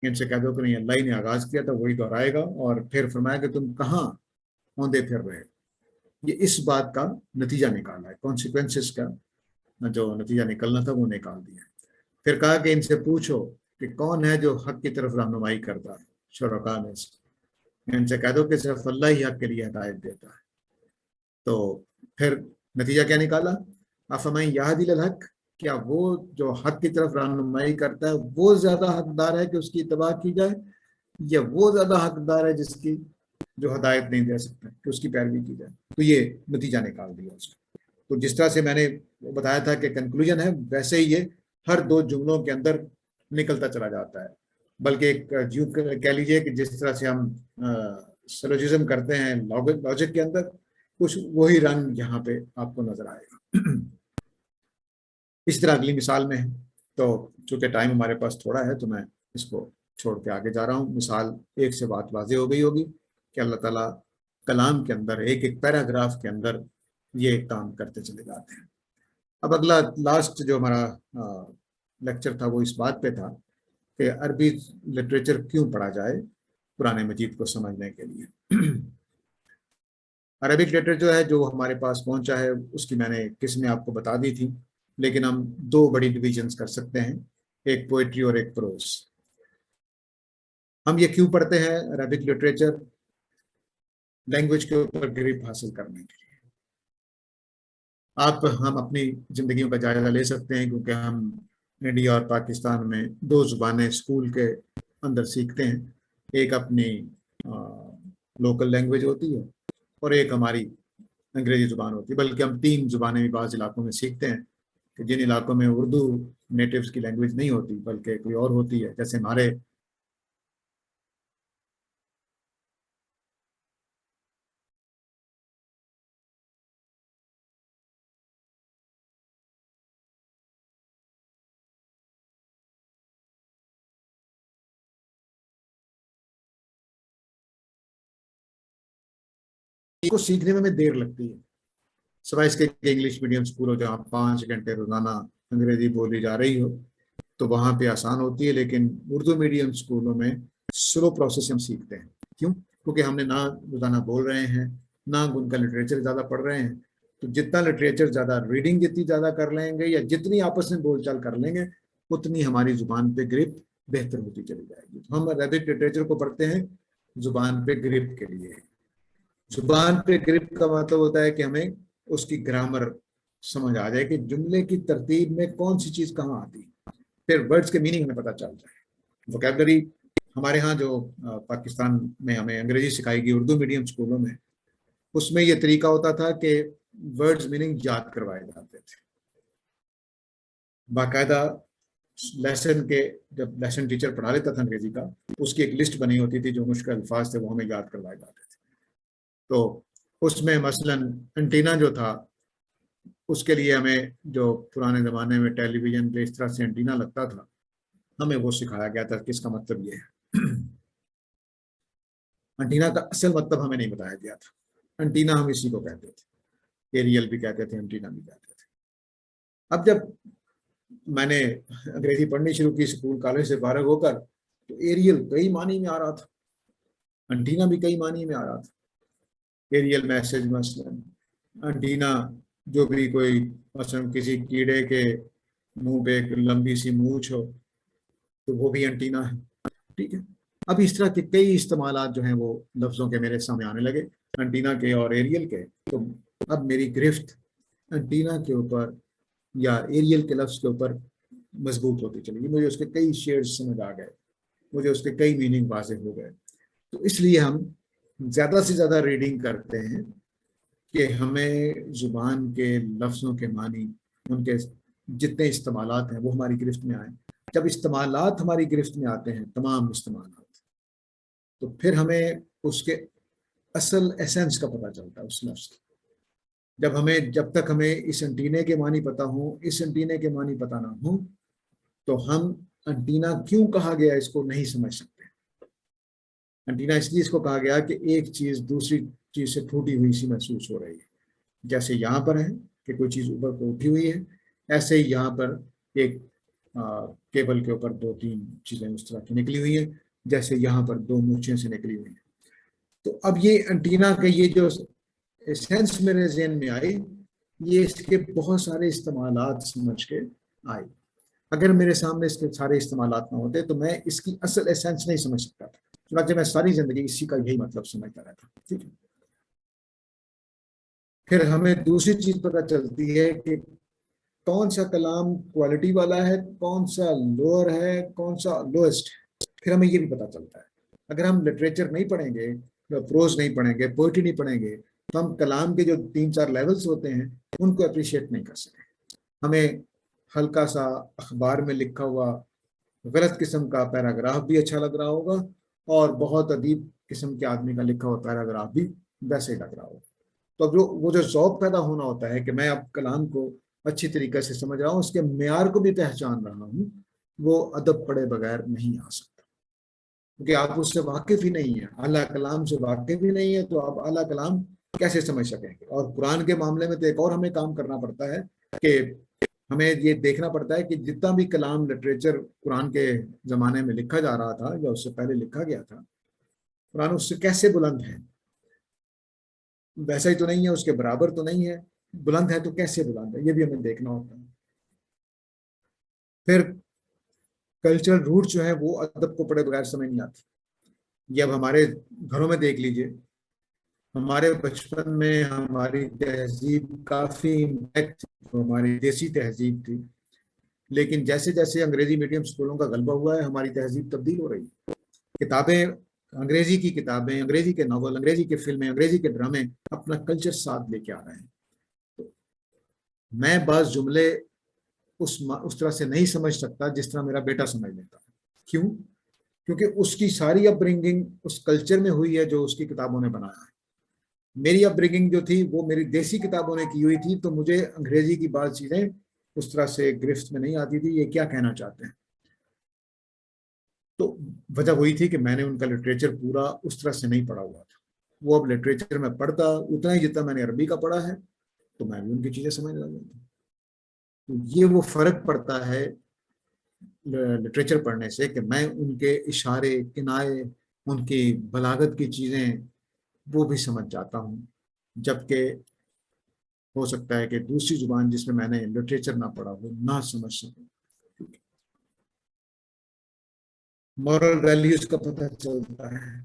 [SPEAKER 1] ان سے کہہ دو کہ نہیں، اللہ ہی نے آغاز کیا تھا، وہی دہرائے گا. اور پھر فرمایا کہ تم کہاں اوندے پھر رہے. یہ اس بات کا نتیجہ نکالا ہے، کانسیکوینسز کا جو نتیجہ نکلنا تھا وہ نکال دیا. پھر کہا کہ ان سے پوچھو کہ کون ہے جو حق کی طرف رہنمائی کرتا ہے شرکاء میں سے. ان سے کہہ دو کہ صرف اللہ ہی حق کے لیے ہدایت دیتا ہے. تو پھر نتیجہ کیا نکالا؟ افمن یہدی للحق، کیا وہ جو حق کی طرف رہنمائی کرتا ہے وہ زیادہ حقدار ہے کہ اس کی اتباع کی جائے، یا وہ زیادہ حقدار ہے جس کی جو ہدایت نہیں دے سکتا کہ اس کی پیروی کی جائے؟ تو یہ نتیجہ نکال دیا اس کو. تو جس طرح سے میں نے بتایا تھا کہ کنکلوژن ہے، ویسے ہی یہ ہر دو جملوں کے اندر نکلتا چلا جاتا ہے. بلکہ ایک کہہ لیجیے کہ جس طرح سے ہم سلوجزم کرتے ہیں لاجک کے اندر، کچھ وہی رنگ یہاں پہ آپ کو نظر آئے گا. اس طرح اگلی مثال میں ہے. تو چونکہ ٹائم ہمارے پاس تھوڑا ہے تو میں اس کو چھوڑ کے آگے جا رہا ہوں. مثال ایک سے بات واضح ہو گئی ہوگی کہ اللہ تعالیٰ کلام کے اندر ایک ایک پیراگراف کے اندر یہ کام کرتے چلے جاتے ہیں. اب اگلا لاسٹ جو ہمارا لیکچر تھا وہ اس بات پہ تھا کہ عربی لٹریچر کیوں پڑھا جائے قرآن مجید کو سمجھنے کے لیے. عربک لٹریچر جو ہے جو ہمارے پاس پہنچا ہے اس کی میں نے قسمیں آپ کو بتا دی تھی، لیکن ہم دو بڑی ڈویژنز کر سکتے ہیں، ایک پوئٹری اور ایک پروز. ہم یہ کیوں پڑھتے ہیں عربک لٹریچر؟ لینگویج کے اوپر گرپ حاصل کرنے کے لیے. ہم اپنی زندگیوں کا جائزہ لے سکتے ہیں کیونکہ ہم انڈیا اور پاکستان میں دو زبانیں اسکول کے اندر سیکھتے ہیں. ایک اپنی لوکل لینگویج ہوتی ہے اور ایک ہماری انگریزی زبان ہوتی ہے. بلکہ ہم تین زبانیں بھی بعض علاقوں میں سیکھتے ہیں کہ جن علاقوں میں اردو نیٹیوز کی لینگویج نہیں ہوتی بلکہ کوئی اور ہوتی ہے. جیسے ہمارے کو سیکھنے میں ہمیں دیر لگتی ہے، سوائے اس کے انگلش میڈیم اسکول ہو جہاں 5 گھنٹے روزانہ انگریزی بولی جا رہی ہو تو وہاں پہ آسان ہوتی ہے. لیکن اردو میڈیم اسکولوں میں سلو پروسیس ہم سیکھتے ہیں. کیوں؟ کیونکہ ہم نے نہ روزانہ بول رہے ہیں، نہ ان کا لٹریچر زیادہ پڑھ رہے ہیں. تو جتنا لٹریچر زیادہ، ریڈنگ جتنی زیادہ کر لیں گے یا جتنی آپس میں بول چال کر لیں گے اتنی ہماری زبان پہ گرپ بہتر ہوتی چلی جائے گی. ہم عربک لٹریچر کو پڑھتے ہیں زبان پہ گرپ کے لیے. زبان پہ گرپ کا مطلب ہوتا ہے کہ ہمیں اس کی گرامر سمجھ آ جائے کہ جملے کی ترتیب میں کون سی چیز کہاں آتی، پھر ورڈز کے میننگ ہمیں پتہ چل جائے. ووکیبلری ہمارے ہاں جو پاکستان میں ہمیں انگریزی سکھائی گئی اردو میڈیم اسکولوں میں، اس میں یہ طریقہ ہوتا تھا کہ ورڈز میننگ یاد کروائے جاتے تھے. باقاعدہ لیسن کے جب لیسن ٹیچر پڑھا لیتا تھا انگریزی کا، اس کی ایک لسٹ بنی ہوتی تھی جو مشکل الفاظ تھے وہ ہمیں یاد کروائے جاتے تھے. تو اس میں مثلا انٹینا جو تھا اس کے لیے ہمیں جو پرانے زمانے میں ٹیلی ویژن پہ اس طرح سے انٹینا لگتا تھا ہمیں وہ سکھایا گیا تھا کہ اس کا مطلب یہ ہے. انٹینا کا اصل مطلب ہمیں نہیں بتایا گیا تھا. انٹینا ہم اسی کو کہتے تھے، ایریل بھی کہتے تھے، انٹینا بھی کہتے تھے. اب جب میں نے انگریزی پڑھنی شروع کی اسکول کالج سے فارغ ہو کر، تو ایریل کئی معنی میں آ رہا تھا، انٹینا بھی کئی معنی میں آ رہا تھا. ایریل میسج مثلا، انٹینا جو بھی کوئی مثلا کسی کیڑے کے منہ پہ ایک لمبی سی مونچھ ہو تو وہ بھی انٹینا ہے. ٹھیک ہے. اب اس طرح کے کئی استعمالات جو ہیں وہ لفظوں کے میرے سامنے آنے لگے، انٹینا کے اور ایریل کے. تو اب میری گرفت انٹینا کے اوپر یا ایریل کے لفظ کے اوپر مضبوط ہوتی چلی گئی. مجھے اس کے کئی شیڈز سمجھ آ گئے، مجھے اس کے کئی میننگ واضح ہو گئے. تو اس لیے ہم زیادہ سے زیادہ ریڈنگ کرتے ہیں کہ ہمیں زبان کے لفظوں کے معنی، ان کے جتنے استعمالات ہیں وہ ہماری گرفت میں آئیں. جب استعمالات ہماری گرفت میں آتے ہیں، تمام استعمالات، تو پھر ہمیں اس کے اصل ایسنس کا پتہ چلتا ہے اس لفظ کی. جب تک ہمیں اس انٹینے کے معنی پتہ ہوں، اس انٹینے کے معنی پتہ نہ ہوں، تو ہم انٹینا کیوں کہا گیا اس کو نہیں سمجھ سکتے. انٹینا اس لیے اس کو کہا گیا کہ ایک چیز دوسری چیز سے ٹوٹی ہوئی سی محسوس ہو رہی ہے. جیسے یہاں پر ہے کہ کوئی چیز اوپر کو اٹھی ہوئی ہے، ایسے ہی یہاں پر ایک کیبل کے اوپر 2-3 چیزیں اس طرح کی نکلی ہوئی ہیں، جیسے یہاں پر 2 مونچھیں سے نکلی ہوئی ہیں. تو اب یہ انٹینا کا یہ جو سینس میرے ذہن میں آئی، یہ اس کے بہت سارے استعمالات سمجھ کے آئی. اگر میرے سامنے اس کے سارے استعمالات نہ ہوتے تو میں اس کی اصل ایسنس نہیں سمجھ سکتا تھا. چنانچہ میں ساری زندگی اسی کا یہی مطلب سمجھتا رہتا. ٹھیک ہے. پھر ہمیں دوسری چیز پتہ چلتی ہے کہ کون سا کلام کوالٹی والا ہے، کون سا لوور ہے، کون سا لوئسٹ ہے. پھر ہمیں یہ بھی پتہ چلتا ہے. اگر ہم لٹریچر نہیں پڑھیں گے، پروز نہیں پڑھیں گے، پوئٹری نہیں پڑھیں گے، تو ہم کلام کے جو 3-4 لیولز ہوتے ہیں ان کو اپریشیٹ نہیں کر سکیں. ہمیں ہلکا سا اخبار میں لکھا ہوا غلط قسم کا پیراگراف بھی اچھا لگ رہا ہوگا، اور بہت ادیب قسم کے آدمی کا لکھا ہوا پیراگراف بھی ویسے ہی لگ رہا ہوگا. تو اب وہ جو ذوق پیدا ہونا ہوتا ہے کہ میں اب کلام کو اچھی طریقے سے سمجھ رہا ہوں، اس کے معیار کو بھی پہچان رہا ہوں، وہ ادب پڑھے بغیر نہیں آ سکتا. کیونکہ آپ اس سے واقف ہی نہیں ہیں، اعلیٰ کلام سے واقف ہی نہیں ہے، تو آپ اعلیٰ کلام کیسے سمجھ سکیں گے. اور قرآن کے معاملے میں تو ایک اور ہمیں کام کرنا پڑتا ہے کہ ہمیں یہ دیکھنا پڑتا ہے کہ جتنا بھی کلام لٹریچر قرآن کے زمانے میں لکھا جا رہا تھا یا اس سے پہلے لکھا گیا تھا، قرآن اس سے کیسے بلند ہے. ویسا ہی تو نہیں ہے، اس کے برابر تو نہیں ہے. بلند ہے تو کیسے بلند ہے، یہ بھی ہمیں دیکھنا ہوتا ہے. پھر کلچرل روٹ جو ہے وہ ادب کو پڑھے بغیر سمجھ نہیں آتی. یہ اب ہمارے گھروں میں دیکھ لیجئے، ہمارے بچپن میں ہماری تہذیب کافی امپیکٹ، ہماری دیسی تہذیب تھی. لیکن جیسے جیسے انگریزی میڈیم اسکولوں کا غلبہ ہوا ہے، ہماری تہذیب تبدیل ہو رہی ہے. کتابیں، انگریزی کی کتابیں، انگریزی کے ناول، انگریزی کے فلمیں، انگریزی کے ڈرامے اپنا کلچر ساتھ لے کے آ رہے ہیں. میں بعض جملے اس طرح سے نہیں سمجھ سکتا جس طرح میرا بیٹا سمجھ لیتا. کیوں؟ کیونکہ اس کی ساری اپ برنگنگ اس کلچر میں ہوئی ہے جو اس کی کتابوں نے بنایا ہے. میری اپ برنگنگ جو تھی وہ میری دیسی کتابوں نے کی ہوئی تھی، تو مجھے انگریزی کی بعض چیزیں اس طرح سے گرفت میں نہیں آتی تھی، یہ کیا کہنا چاہتے ہیں. تو وجہ وہی تھی کہ میں نے ان کا لٹریچر پورا اس طرح سے نہیں پڑھا ہوا تھا. وہ اب لٹریچر میں پڑھتا اتنا ہی جتنا میں نے عربی کا پڑھا ہے، تو میں بھی ان کی چیزیں سمجھ لگا تھا. تو یہ وہ فرق پڑتا ہے لٹریچر پڑھنے سے کہ میں ان کے اشارے، کنایے، ان کی بلاغت کی چیزیں وہ بھی سمجھ جاتا ہوں، جبکہ ہو سکتا ہے کہ دوسری زبان جس میں نے لٹریچر نہ پڑھا وہ نہ سمجھ سکوں. مورل ویلیوز کا پتہ چلتا ہے.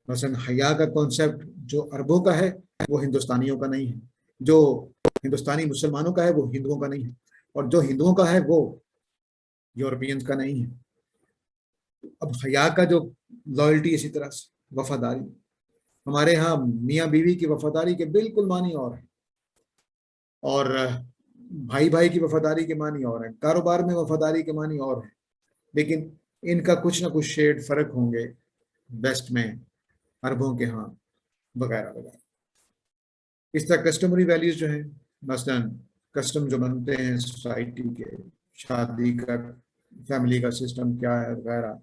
[SPEAKER 1] مثلا حیا کا کانسیپٹ جو عربوں کا ہے وہ ہندوستانیوں کا نہیں ہے، جو ہندوستانی مسلمانوں کا ہے وہ ہندوؤں کا نہیں ہے، اور جو ہندوؤں کا ہے وہ یورپینز کا نہیں ہے. اب حیا کا جو لائلٹی، اسی طرح سے وفاداری، ہمارے ہاں میاں بیوی کی وفاداری کے بالکل معنی اور ہیں، اور بھائی بھائی کی وفاداری کے معنی اور ہیں، کاروبار میں وفاداری کے معنی اور ہیں. لیکن ان کا کچھ نہ کچھ شیڈ فرق ہوں گے ویسٹ میں، عربوں کے ہاں، وغیرہ وغیرہ. اس طرح کسٹمری ویلیوز جو ہیں، مثلا کسٹم جو بنتے ہیں سوسائٹی کے، شادی کا فیملی کا سسٹم کیا ہے وغیرہ،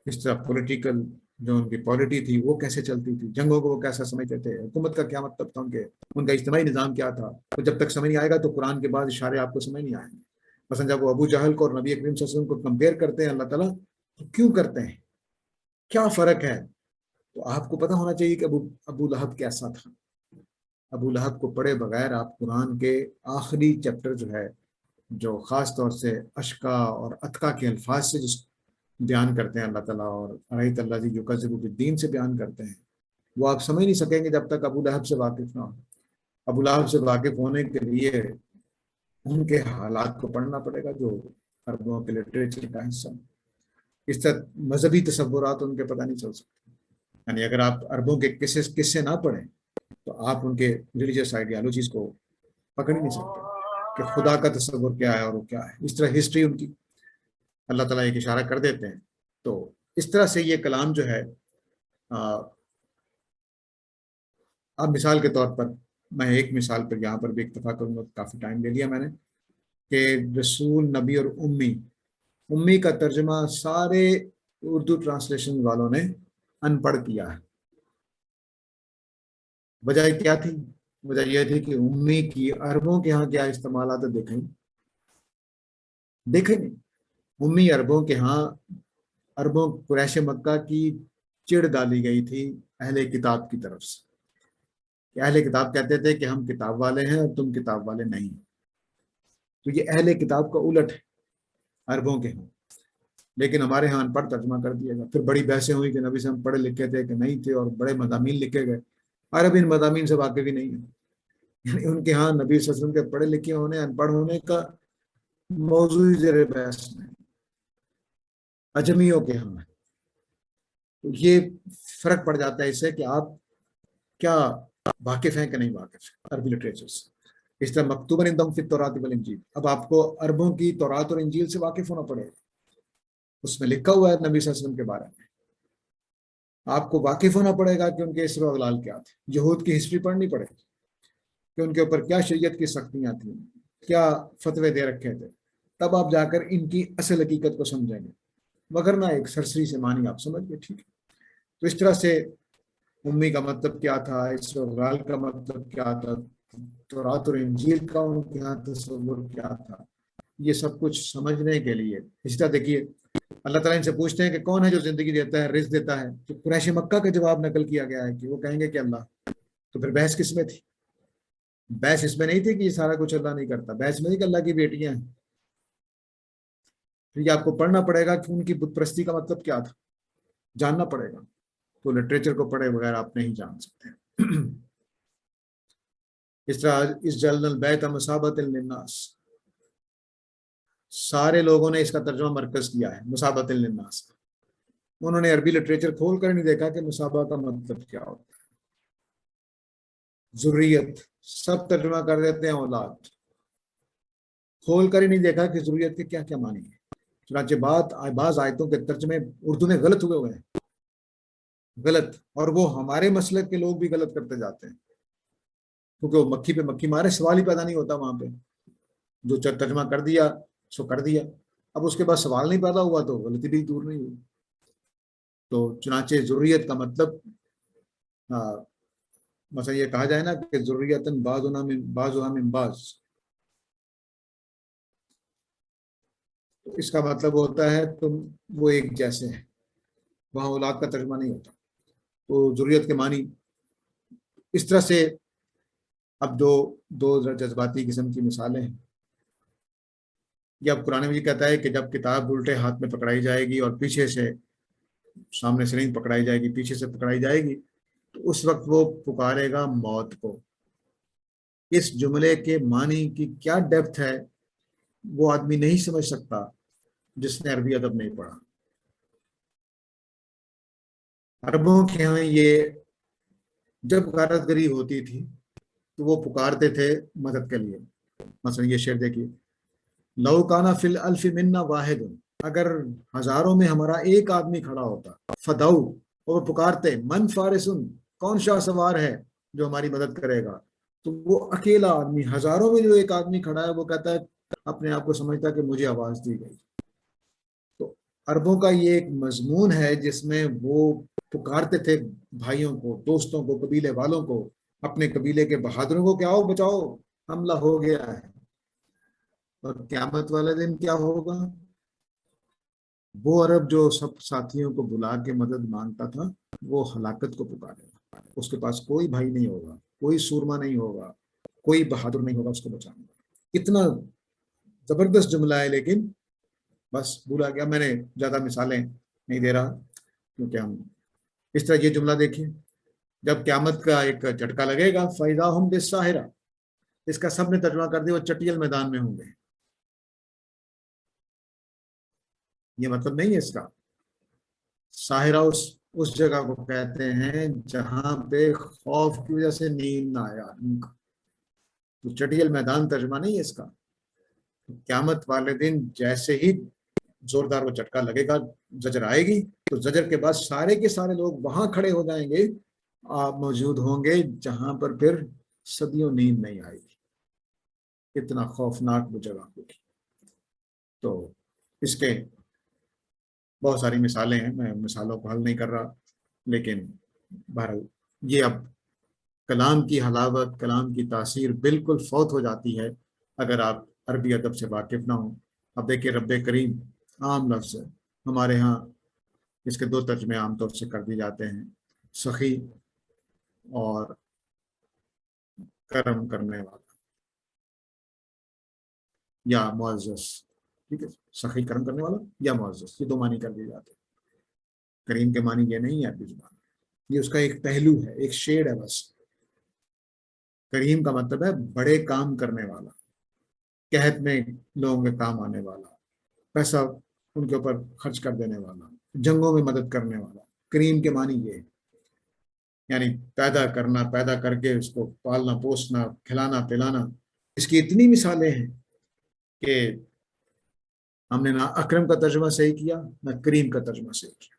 [SPEAKER 1] اس طرح پولیٹیکل جو ان کی پالیٹی تھی وہ کیسے چلتی تھی، جنگوں کو وہ کیسا سمجھتے تھے، حکومت کا کیا مطلب تھا، ان کا اجتماعی نظام کیا تھا، تو جب تک سمجھ نہیں آئے گا تو قرآن کے بعد اشارے آپ کو سمجھ نہیں آئیں گے۔ مثلا جب وہ ابو جہل کو اور نبی کریم صلی اللہ علیہ وسلم کو کمپیئر کرتے ہیں اللہ تعالیٰ، تو کیوں کرتے ہیں، کیا فرق ہے؟ تو آپ کو پتہ ہونا چاہیے کہ ابو لہب کیسا تھا۔ ابو لہب کو پڑھے بغیر آپ قرآن کے آخری چیپٹر جو ہے، جو خاص طور سے اشقا اور اتقا کے الفاظ سے جس بیان کرتے ہیں اللہ تعالیٰ، اور ارایت الذی یکذب بالدین سے بیان کرتے ہیں، وہ آپ سمجھ نہیں سکیں گے جب تک ابو لہب سے واقف نہ ہو۔ ابو لہب سے واقف ہونے کے لیے ان کے حالات کو پڑھنا پڑے گا، جو عربوں کے لٹریچر کا حصہ۔ اس طرح مذہبی تصورات ان کے پتہ نہیں چل سکتے، یعنی اگر آپ عربوں کے قصے نہ پڑھیں تو آپ ان کے ریلیجیس آئیڈیالوجیز کو پکڑ نہیں سکتے کہ خدا کا تصور کیا ہے اور وہ کیا ہے۔ اس طرح ہسٹری ان کی اللہ تعالیٰ ایک اشارہ کر دیتے ہیں۔ تو اس طرح سے یہ کلام جو ہے، اب مثال کے طور پر میں ایک مثال پر یہاں پر بھی اکتفا کروں گا، کافی ٹائم لے لیا میں نے، کہ رسول، نبی اور امی کا ترجمہ سارے اردو ٹرانسلیشن والوں نے ان پڑھ کیا ہے۔ وجہ کیا تھی؟ وجہ یہ تھی کہ امی کی عربوں کے ہاں کیا استعمالات دیکھیں نہیں۔ امی عربوں کے ہاں، عربوں قریش مکہ کی چڑ ڈالی گئی تھی اہل کتاب کی طرف سے، کہ اہل کتاب کہتے تھے کہ ہم کتاب والے ہیں اور تم کتاب والے نہیں۔ تو یہ اہل کتاب کا الٹ ہے عربوں کے ہاں، لیکن ہمارے ہاں ان پڑھ ترجمہ کر دیا گیا۔ پھر بڑی بحثیں ہوئی کہ نبی سے ہم پڑھے لکھے تھے کہ نہیں تھے، اور بڑے مضامین لکھے گئے۔ عرب ان مضامین سے واقف ہی نہیں ہے، یعنی ان کے ہاں نبی صلی اللہ علیہ وسلم کے پڑھے لکھے ہونے، ان پڑھ ہونے کا موضوع زیر بحث نہیں، اجمیوں کے ہاں۔ تو یہ فرق پڑ جاتا ہے اس سے کہ آپ کیا واقف ہیں کہ نہیں واقف عربی لٹریچر سے۔ اس طرح مکتوباً عندہم فی التوراۃ والانجیل، اب آپ کو عربوں کی تورات اور انجیل سے واقف ہونا پڑے گا، اس میں لکھا ہوا ہے نبی صلی اللہ علیہ وسلم کے بارے میں، آپ کو واقف ہونا پڑے گا کہ ان کے اسر و اغلال کیا تھے، یہود کی ہسٹری پڑھنی پڑے گی کہ ان کے اوپر کیا شریعت کی سختیاں تھیں، کیا فتوے دے رکھے تھے، تب آپ جا کر ان کی اصل حقیقت کو سمجھیں گے، مگر نہ ایک سرسری سے معنی آپ سمجھ گئے، ٹھیک ہے۔ تو اس طرح سے امی کا مطلب کیا تھا، اسر و اغلال کا مطلب کیا تھا، تورات اور انجیل کا ان کے یہاں تصور کیا تھا، یہ سب کچھ سمجھنے کے لیے اس طرح دیکھیے اللہ تعالیٰ ان سے پوچھتے ہیں کہ کون ہے جو زندگی دیتا ہے، رزق دیتا ہے، تو قریش مکہ کا جواب نقل کیا گیا ہے کہ وہ کہیں گے کہ اللہ۔ تو پھر بحث کس میں تھی؟ بحث اس میں نہیں تھی کہ یہ سارا کچھ اللہ نہیں کرتا، بحث میں نہیں کہ اللہ کی بیٹیاں ہیں۔ پھر یہ آپ کو پڑھنا پڑے گا کہ ان کی بت پرستی کا مطلب کیا تھا، جاننا پڑے گا، تو لٹریچر کو پڑھے بغیر آپ نہیں جان سکتے۔ اس طرح اس جلد البیت مثابۃ للناس، سارے لوگوں نے اس کا ترجمہ مرکز کیا ہے مثابۃ للناس، انہوں نے عربی لٹریچر کھول کر نہیں دیکھا کہ مصابہ کا مطلب کیا ہوتا ہے۔ ذریت سب ترجمہ کر دیتے ہیں اولاد، کھول کر ہی نہیں دیکھا کہ ذریت کے کیا کیا معنی ہے۔ چنانچہ بعض آیتوں کے ترجمے اردو میں غلط ہوئے ہیں، غلط، اور وہ ہمارے مسلک کے لوگ بھی غلط کرتے جاتے ہیں، کیونکہ وہ مکھی پہ مکھی مارے، سوال ہی پیدا نہیں ہوتا وہاں پہ، جو ترجمہ کر دیا سو کر دیا، اب اس کے بعد سوال نہیں پیدا ہوا تو غلطی بھی دور نہیں ہوئی۔ تو چنانچہ ذریت کا مطلب مثلا یہ کہا جائے نا کہ ذریتن بعضنا من بعض، تو اس کا مطلب ہوتا ہے تم وہ ایک جیسے ہیں، وہاں اولاد کا ترجمہ نہیں ہوتا۔ تو ذریت کے معنی اس طرح سے، اب دو جذباتی قسم کی مثالیں ہیں۔ یہ اب قرآن مجید کہتا ہے کہ جب کتاب الٹے ہاتھ میں پکڑائی جائے گی اور پیچھے سے، سامنے سے نہیں پکڑائی جائے گی، پیچھے سے پکڑائی جائے گی، تو اس وقت وہ پکارے گا موت کو۔ اس جملے کے معنی کی کیا ڈیپتھ ہے وہ آدمی نہیں سمجھ سکتا جس نے عربی ادب نہیں پڑھا۔ عربوں کے ہاں یہ جب غارت گری ہوتی تھی تو وہ پکارتے تھے مدد کے لیے۔ مثلا یہ شعر دیکھیے، لو کانا فی الالف منا واحد، اگر ہزاروں میں ہمارا ایک آدمی کھڑا ہوتا، فداؤ، اور پکارتے من فارسن، کون شاہ سوار ہے جو ہماری مدد کرے گا، تو وہ اکیلا آدمی، ہزاروں میں جو ایک آدمی کھڑا ہے، وہ کہتا ہے اپنے آپ کو سمجھتا ہے کہ مجھے آواز دی گئی۔ تو عربوں کا یہ ایک مضمون ہے جس میں وہ پکارتے تھے بھائیوں کو، دوستوں کو، قبیلے والوں کو، اپنے قبیلے کے بہادروں کو کہ آؤ بچاؤ، حملہ ہو گیا ہے۔ اور قیامت والے دن کیا ہوگا؟ وہ عرب جو سب ساتھیوں کو بلا کے مدد مانگتا تھا، وہ ہلاکت کو پکارے گا۔ اس کے پاس کوئی بھائی نہیں ہوگا، کوئی سورما نہیں ہوگا، کوئی بہادر نہیں ہوگا اس کو بچانے کا۔ اتنا زبردست جملہ ہے، لیکن بس بھولا گیا۔ میں نے زیادہ مثالیں نہیں دے رہا کیونکہ ہم اس طرح یہ جملہ دیکھیں، جب قیامت کا ایک جھٹکا لگے گا، فَإِذَا هُمْ بِالسَّاهِرَةِ، اس کا سب نے ترجمہ کر دیا، وہ چٹیل میدان میں ہوں گے۔ یہ مطلب نہیں ہے اس کا۔ ساحرہ اس جگہ کو کہتے ہیں جہاں پہ خوف کی وجہ سے نیند نہ آیا آدمی کا، تو چٹیل میدان ترجمہ نہیں ہے اس کا۔ قیامت والے دن جیسے ہی زوردار وہ جھٹکا لگے گا، زجر آئے گی، تو زجر کے بعد سارے کے سارے لوگ وہاں کھڑے ہو جائیں گے، آپ موجود ہوں گے جہاں پر پھر صدیوں نیند نہیں آئے گی۔ اتنا خوفناک وہ جگہ ہوگی۔ تو اس کے بہت ساری مثالیں ہیں، میں مثالوں کو حل نہیں کر رہا، لیکن بہرحال یہ اب کلام کی حلاوت، کلام کی تاثیر بالکل فوت ہو جاتی ہے اگر آپ عربی ادب سے واقف نہ ہوں۔ اب دیکھیے، رب کریم عام لفظ ہے، ہمارے ہاں اس کے دو ترجمے عام طور سے کر دیے جاتے ہیں، سخی اور کرم کرنے والا یا معزز۔ ٹھیک ہے، سخی کرم کرنے والا یا معزز، یہ دو معنی کر دیے جاتے ہیں۔ کریم کے معنی یہ نہیں ہے عربی زبان میں، یہ اس کا ایک پہلو ہے، ایک شیڈ ہے بس۔ کریم کا مطلب ہے بڑے کام کرنے والا، قحط میں لوگوں کے کام آنے والا، پیسہ ان کے اوپر خرچ کر دینے والا، جنگوں میں مدد کرنے والا۔ کریم کے معنی یہ ہے، یعنی پیدا کرنا، پیدا کر کے اس کو پالنا پوسنا، کھلانا پلانا۔ اس کی اتنی مثالیں ہیں کہ ہم نے نہ اکرم کا ترجمہ صحیح کیا، نہ کریم کا ترجمہ صحیح کیا۔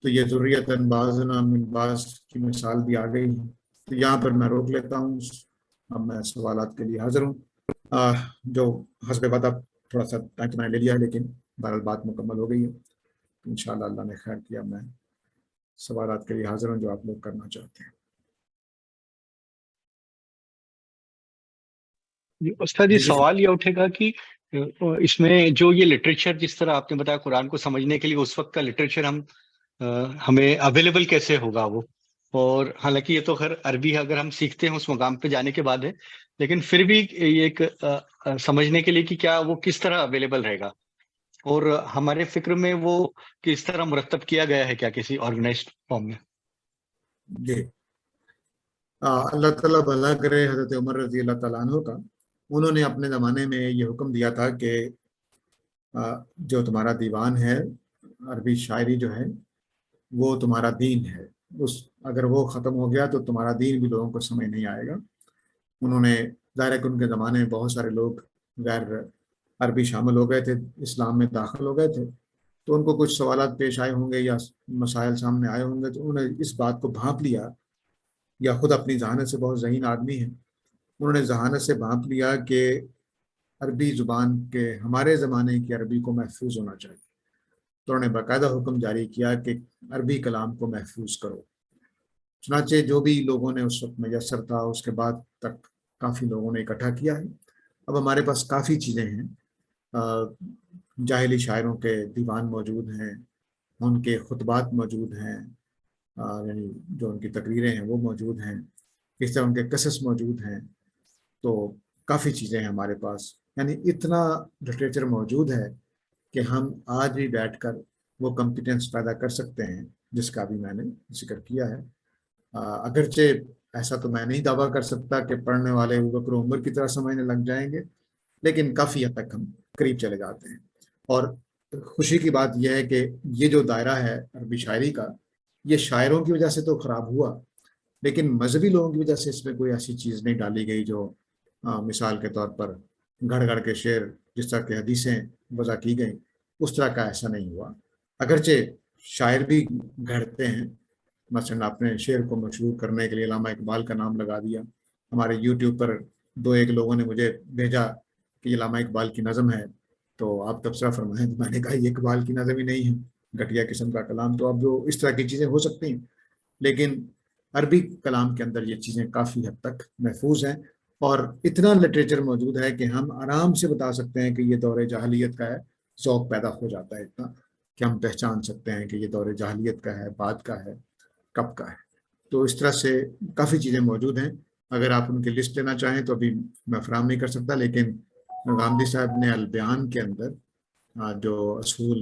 [SPEAKER 1] تو یہ ذریۃً بعضنا من بعض کی مثال بھی آ گئی ہے۔ تو یہاں پر میں روک لیتا ہوں، اب میں سوالات کے لیے حاضر ہوں۔ جو حسب وعدہ تھوڑا سا ٹائم تو میں نے لے لیا ہے، لیکن بہرحال بات مکمل ہو گئی ہے۔ انشاءاللہ اللہ نے خیر کیا، میں سوالات کے لیے حاضر ہوں جو آپ لوگ کرنا چاہتے ہیں۔
[SPEAKER 2] استاد جی،
[SPEAKER 1] جی
[SPEAKER 2] سوال یہ اٹھے گا کہ اس میں جو یہ لٹریچر جس طرح آپ نے بتایا قرآن کو سمجھنے کے لیے اس وقت کا لٹریچر ہمیں اویلیبل کیسے ہوگا وہ؟ اور حالانکہ یہ تو خیر عربی ہے، اگر ہم سیکھتے ہیں اس مقام پہ جانے کے بعد ہے، لیکن پھر بھی یہ ایک سمجھنے کے لیے کہ کیا وہ کس طرح اویلیبل رہے گا، اور ہمارے فکر میں وہ کس طرح مرتب کیا گیا ہے، کیا کسی آرگنائزڈ فارم میں؟
[SPEAKER 1] جی، اللہ تعالیٰ بھلا کرے حضرت عمر رضی اللہ تعالیٰ عنہ کا، انہوں نے اپنے زمانے میں یہ حکم دیا تھا کہ جو تمہارا دیوان ہے، عربی شاعری جو ہے، وہ تمہارا دین ہے، اگر وہ ختم ہو گیا تو تمہارا دین بھی لوگوں کو سمجھ نہیں آئے گا۔ انہوں نے ظاہر ہے کہ ان کے زمانے میں بہت سارے لوگ غیر عربی شامل ہو گئے تھے، اسلام میں داخل ہو گئے تھے، تو ان کو کچھ سوالات پیش آئے ہوں گے یا مسائل سامنے آئے ہوں گے، تو انہوں نے اس بات کو بھانپ لیا، یا خود اپنی ذہانت سے بہت ذہین آدمی ہیں، انہوں نے ذہانت سے بھانپ لیا کہ عربی زبان کے، ہمارے زمانے کی عربی کو محفوظ ہونا چاہیے، تو انہوں نے باقاعدہ حکم جاری کیا کہ عربی کلام کو محفوظ کرو۔ چنانچہ جو بھی لوگوں نے اس وقت میسر تھا، اس کے بعد تک کافی لوگوں نے اکٹھا کیا ہے۔ اب ہمارے پاس کافی چیزیں ہیں، جاہلی شاعروں کے دیوان موجود ہیں، ان کے خطبات موجود ہیں، یعنی جو ان کی تقریریں ہیں وہ موجود ہیں، اس طرح ان کے قصص موجود ہیں، تو کافی چیزیں ہیں ہمارے پاس، یعنی اتنا لٹریچر موجود ہے کہ ہم آج بھی بیٹھ کر وہ کمپیٹنس پیدا کر سکتے ہیں جس کا بھی میں نے ذکر کیا ہے۔ اگرچہ ایسا تو میں نہیں دعویٰ کر سکتا کہ پڑھنے والے ابوبکر و عمر کی طرح سمجھنے لگ جائیں گے، لیکن کافی حد تک ہم قریب چلے جاتے ہیں۔ اور خوشی کی بات یہ ہے کہ یہ جو دائرہ ہے عربی شاعری کا، یہ شاعروں کی وجہ سے تو خراب ہوا، لیکن مذہبی لوگوں کی وجہ سے اس میں کوئی ایسی چیز نہیں ڈالی گئی جو مثال کے طور پر گھڑ گھڑ کے شعر، جس طرح کے حدیثیں وضع کی گئیں، اس طرح کا ایسا نہیں ہوا۔ اگرچہ شاعر بھی گھڑتے ہیں، مثلا اپنے شعر کو مشہور کرنے کے لیے علامہ اقبال کا نام لگا دیا. ہمارے یوٹیوب پر دو ایک لوگوں نے مجھے بھیجا کہ علامہ اقبال کی نظم ہے, تو آپ تبصرہ فرمائیں. تو میں نے کہا یہ اقبال کی نظم ہی نہیں ہے, گھٹیا قسم کا کلام. تو اب جو اس طرح کی چیزیں ہو سکتی ہیں, لیکن عربی کلام کے اندر یہ چیزیں کافی حد تک محفوظ ہیں, اور اتنا لٹریچر موجود ہے کہ ہم آرام سے بتا سکتے ہیں کہ یہ دور جاہلیت کا ہے. ذوق پیدا ہو جاتا ہے اتنا کہ ہم پہچان سکتے ہیں کہ یہ دور جاہلیت کا ہے, بعد کا ہے, کب کا ہے. تو اس طرح سے کافی چیزیں موجود ہیں. اگر آپ ان کی لسٹ لینا چاہیں تو ابھی میں فراہم نہیں کر سکتا, لیکن غامدی صاحب نے البیان کے اندر جو اصول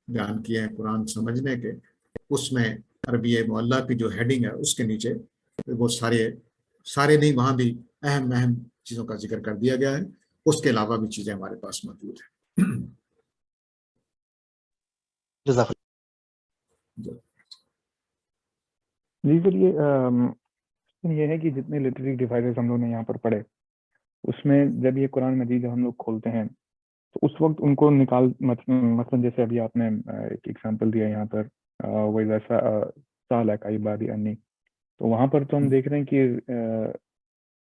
[SPEAKER 1] بیان کیے ہیں قرآن سمجھنے کے, اس میں عربی معلیٰ کی جو ہیڈنگ ہے اس کے نیچے وہ سارے نہیں, وہاں بھی اہم چیزوں کا ذکر کر دیا گیا ہے. اس کے علاوہ بھی چیزیں ہمارے پاس موجود ہیں.
[SPEAKER 2] جزاک
[SPEAKER 3] جی سر, یہ ہے کہ جتنے لٹریری ڈیوائسز ہم لوگ نے یہاں پر پڑھے, اس میں جب یہ قرآن مجید جب ہم لوگ کھولتے ہیں تو اس وقت ان کو مثلا جیسے ابھی آپ نے ایک ایگزامپل دیا یہاں پر, وہی ویسا سال ہے کا عبادی انی, تو وہاں پر تو ہم دیکھ رہے ہیں کہ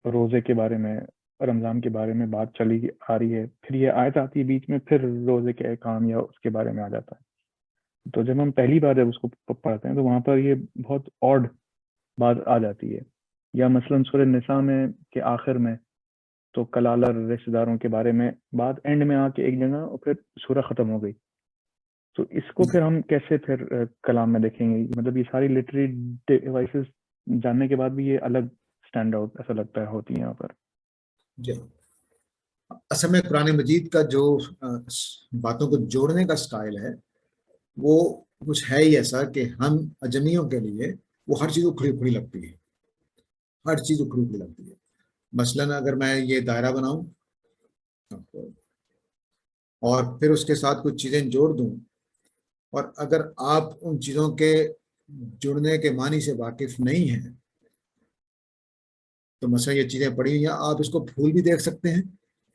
[SPEAKER 3] روزے کے بارے میں, رمضان کے بارے میں بات چلی آ رہی ہے, پھر یہ آیت آتی ہے بیچ میں, پھر روزے کے احکام یا اس کے بارے میں آ جاتا ہے. تو جب ہم پہلی بار جب اس کو پڑھتے ہیں تو وہاں پر یہ بہت آڈ بات آ جاتی ہے. یا مثلاً سورہ نساء میں کے آخر میں تو کلالہ رشتہ داروں کے بارے میں بات اینڈ میں آ کے ایک جگہ, اور پھر سورہ ختم ہو گئی. تو اس کو پھر ہم کیسے پھر کلام میں دیکھیں گے؟ مطلب یہ ساری لٹری ڈیوائسز جاننے کے بعد بھی یہ الگ اسٹینڈ آؤٹ ایسا لگتا ہے ہوتی ہیں یہاں پر.
[SPEAKER 1] جی, اصل میں قرآن مجید کا جو باتوں کو جوڑنے کا سٹائل ہے وہ کچھ ہے ہی ایسا کہ ہم اجمیوں کے لیے وہ ہر چیز اکھڑی اکھڑی لگتی ہے, ہر چیز اکھڑی اکھڑی لگتی ہے. مثلاً اگر میں یہ دائرہ بناؤں اور پھر اس کے ساتھ کچھ چیزیں جوڑ دوں, اور اگر آپ ان چیزوں کے جڑنے کے معنی سے واقف نہیں ہیں تو مثلا یہ چیزیں پڑی ہوئی ہیں, آپ اس کو پھول بھی دیکھ سکتے ہیں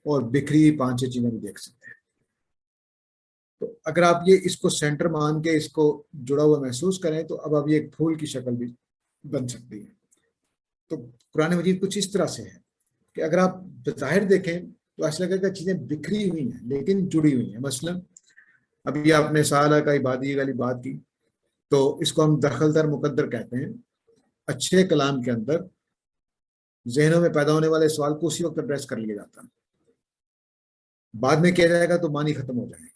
[SPEAKER 1] اور بکھری 5-6 چیزیں بھی دیکھ سکتے ہیں. تو اگر آپ یہ اس کو سینٹر مان کے اس کو جڑا ہوا محسوس کریں تو اب آپ یہ ایک پھول کی شکل بھی بن سکتی ہے. تو قرآن مجید کچھ اس طرح سے ہے کہ اگر آپ بظاہر دیکھیں تو ایسا لگے کہ چیزیں بکھری ہوئی ہیں لیکن جڑی ہوئی ہیں. مثلا ابھی آپ نے سالہ کا عبادی والی بات کی, تو اس کو ہم دخل در مقدر کہتے ہیں. اچھے کلام کے اندر ذہنوں میں پیدا ہونے والے سوال کو اسی وقت ایڈریس کر لیا جاتا ہے, بعد میں کیا جائے گا تو معنی ختم ہو جائے گا.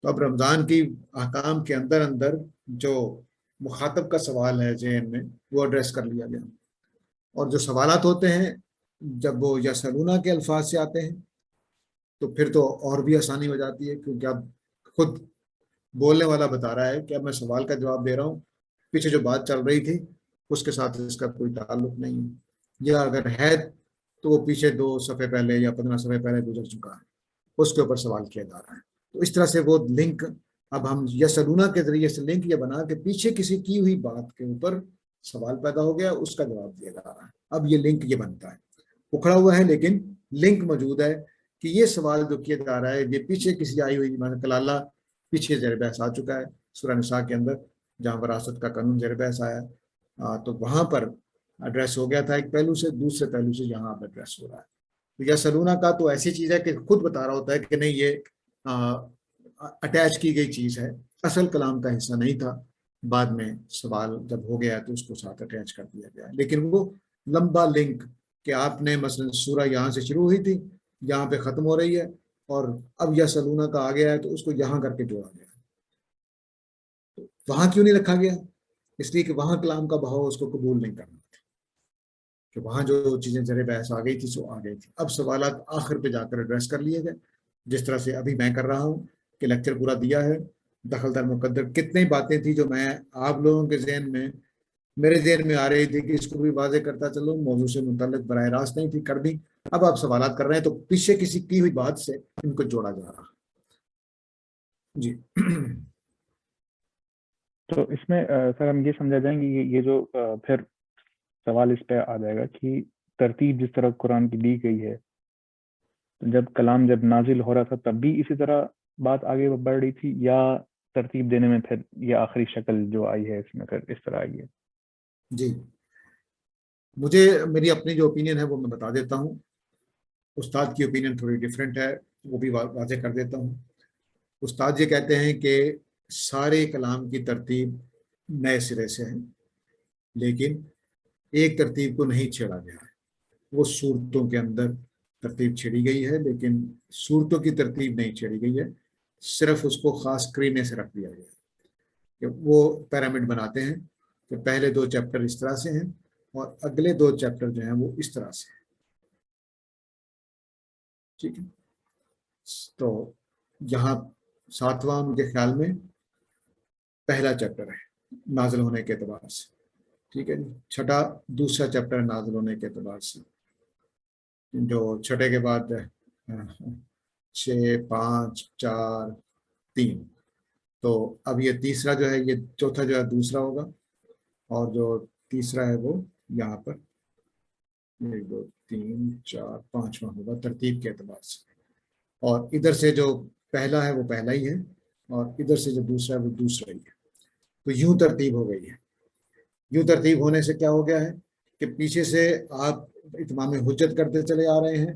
[SPEAKER 1] تو اب رمضان کی احکام کے اندر اندر جو مخاطب کا سوال ہے ذہن میں وہ ایڈریس کر لیا گیا, اور جو سوالات ہوتے ہیں جب وہ یسألونہ کے الفاظ سے آتے ہیں تو پھر تو اور بھی آسانی ہو جاتی ہے, کیونکہ اب خود بولنے والا بتا رہا ہے کہ اب میں سوال کا جواب دے رہا ہوں, پیچھے جو بات چل رہی تھی اس کے ساتھ اس کا کوئی تعلق نہیں ہے, یا اگر ہے تو وہ پیچھے 2 صفحے پہلے یا 15 صفحے پہلے گزر چکا ہے, اس کے اوپر سوال کیا جا رہا ہے. تو اس طرح سے وہ لنک اب ہم یسألونہ کے ذریعے سے لنک یہ بنا کہ پیچھے کسی کی ہوئی بات کے اوپر سوال پیدا ہو گیا, اس کا جواب دیا جا رہا ہے. اب یہ لنک یہ بنتا ہے, اکھڑا ہوا ہے لیکن لنک موجود ہے کہ یہ سوال جو کیا جا رہا ہے یہ پیچھے کسی آئی ہوئی کلالہ پیچھے زیر بحث آ چکا ہے سورہ نساء کے اندر, جہاں وراثت کا قانون زیر بحث آیا, تو وہاں پر ایڈریس ہو گیا تھا ایک پہلو سے, دوسرے پہلو سے یہاں پر ایڈریس ہو رہا ہے. تو یسألونہ کا تو ایسی چیز ہے کہ خود بتا رہا ہوتا ہے کہ نہیں یہ اٹیچ کی گئی چیز ہے, اصل کلام کا حصہ نہیں تھا, بعد میں سوال جب ہو گیا تو اس کو ساتھ اٹیچ کر دیا گیا. لیکن وہ لمبا لنک کہ آپ نے مثلا سورہ یہاں سے شروع ہوئی تھی, یہاں پہ ختم ہو رہی ہے, اور اب یسألونہ کا آ گیا ہے تو اس کو یہاں کر کے جوڑا گیا. تو وہاں کیوں نہیں رکھا گیا؟ اس لیے کہ وہاں کلام کا بہاؤ اس کو قبول نہیں کرنا تھا, کہ وہاں جو چیزیں زیر بحث آ گئی تھی سو آ گئی تھی. اب سوالات آخر پہ جا کر ایڈریس کر لیے گئے, جس طرح سے ابھی میں کر رہا ہوں کہ لیکچر پورا دیا ہے, دخل در مقدر کتنی باتیں تھیں جو میں آپ لوگوں کے ذہن میں میرے ذہن میں آ رہی تھی کہ اس کو بھی واضح کرتا چلوں, موضوع سے متعلق براہ راست نہیں تھی, کر دی. اب آپ سوالات کر رہے ہیں تو پیچھے کسی کی ہوئی بات سے ان کو جوڑا جا رہا. جی
[SPEAKER 3] تو اس میں سر ہم یہ سمجھا جائیں گے یہ جو پھر سوال اس پہ آ جائے گا کہ ترتیب جس طرح قرآن کی دی گئی ہے, جب کلام جب نازل ہو رہا تھا تب بھی اسی طرح بات آگے بڑھ رہی تھی, یا ترتیب دینے میں پھر یہ آخری شکل جو آئی ہے اس میں پھر اس طرح آئی ہے؟
[SPEAKER 1] جی مجھے میری اپنی جو اوپینین ہے وہ میں بتا دیتا ہوں. استاد کی اوپینین تھوڑی ڈفرینٹ ہے, وہ بھی واضح کر دیتا ہوں. استاد یہ کہتے ہیں کہ سارے کلام کی ترتیب نئے سرے سے ہے, لیکن ایک ترتیب کو نہیں چھیڑا گیا ہے. وہ صورتوں کے اندر ترتیب چھیڑی گئی ہے, لیکن صورتوں کی ترتیب نہیں چھیڑی گئی ہے, صرف اس کو خاص کرینے سے رکھ دیا گیا ہے کہ وہ پیرامڈ بناتے ہیں کہ پہلے 2 چیپٹر اس طرح سے ہیں اور اگلے 2 چیپٹر جو ہیں وہ اس طرح سے ہیں. ٹھیک ہے, تو یہاں 7واں مجھے خیال میں پہلا چیپٹر ہے نازل ہونے کے اعتبار سے. ٹھیک ہے جی, 6 دوسرا چیپٹر نازل ہونے کے اعتبار سے, جو 6 کے بعد 6 5 4 3, تو اب یہ تیسرا جو ہے, یہ چوتھا جو ہے دوسرا ہوگا, اور جو تیسرا ہے وہ یہاں پر 1 2 3 4 5واں ہوگا ترتیب کے اعتبار سے. اور ادھر سے جو پہلا ہے وہ پہلا ہی ہے, اور ادھر سے جو دوسرا ہے وہ دوسرا ہی ہے. تو یوں ترتیب ہو گئی ہے. یوں ترتیب ہونے سے کیا ہو گیا ہے کہ پیچھے سے آپ اتمام حجت کرتے چلے آ رہے ہیں,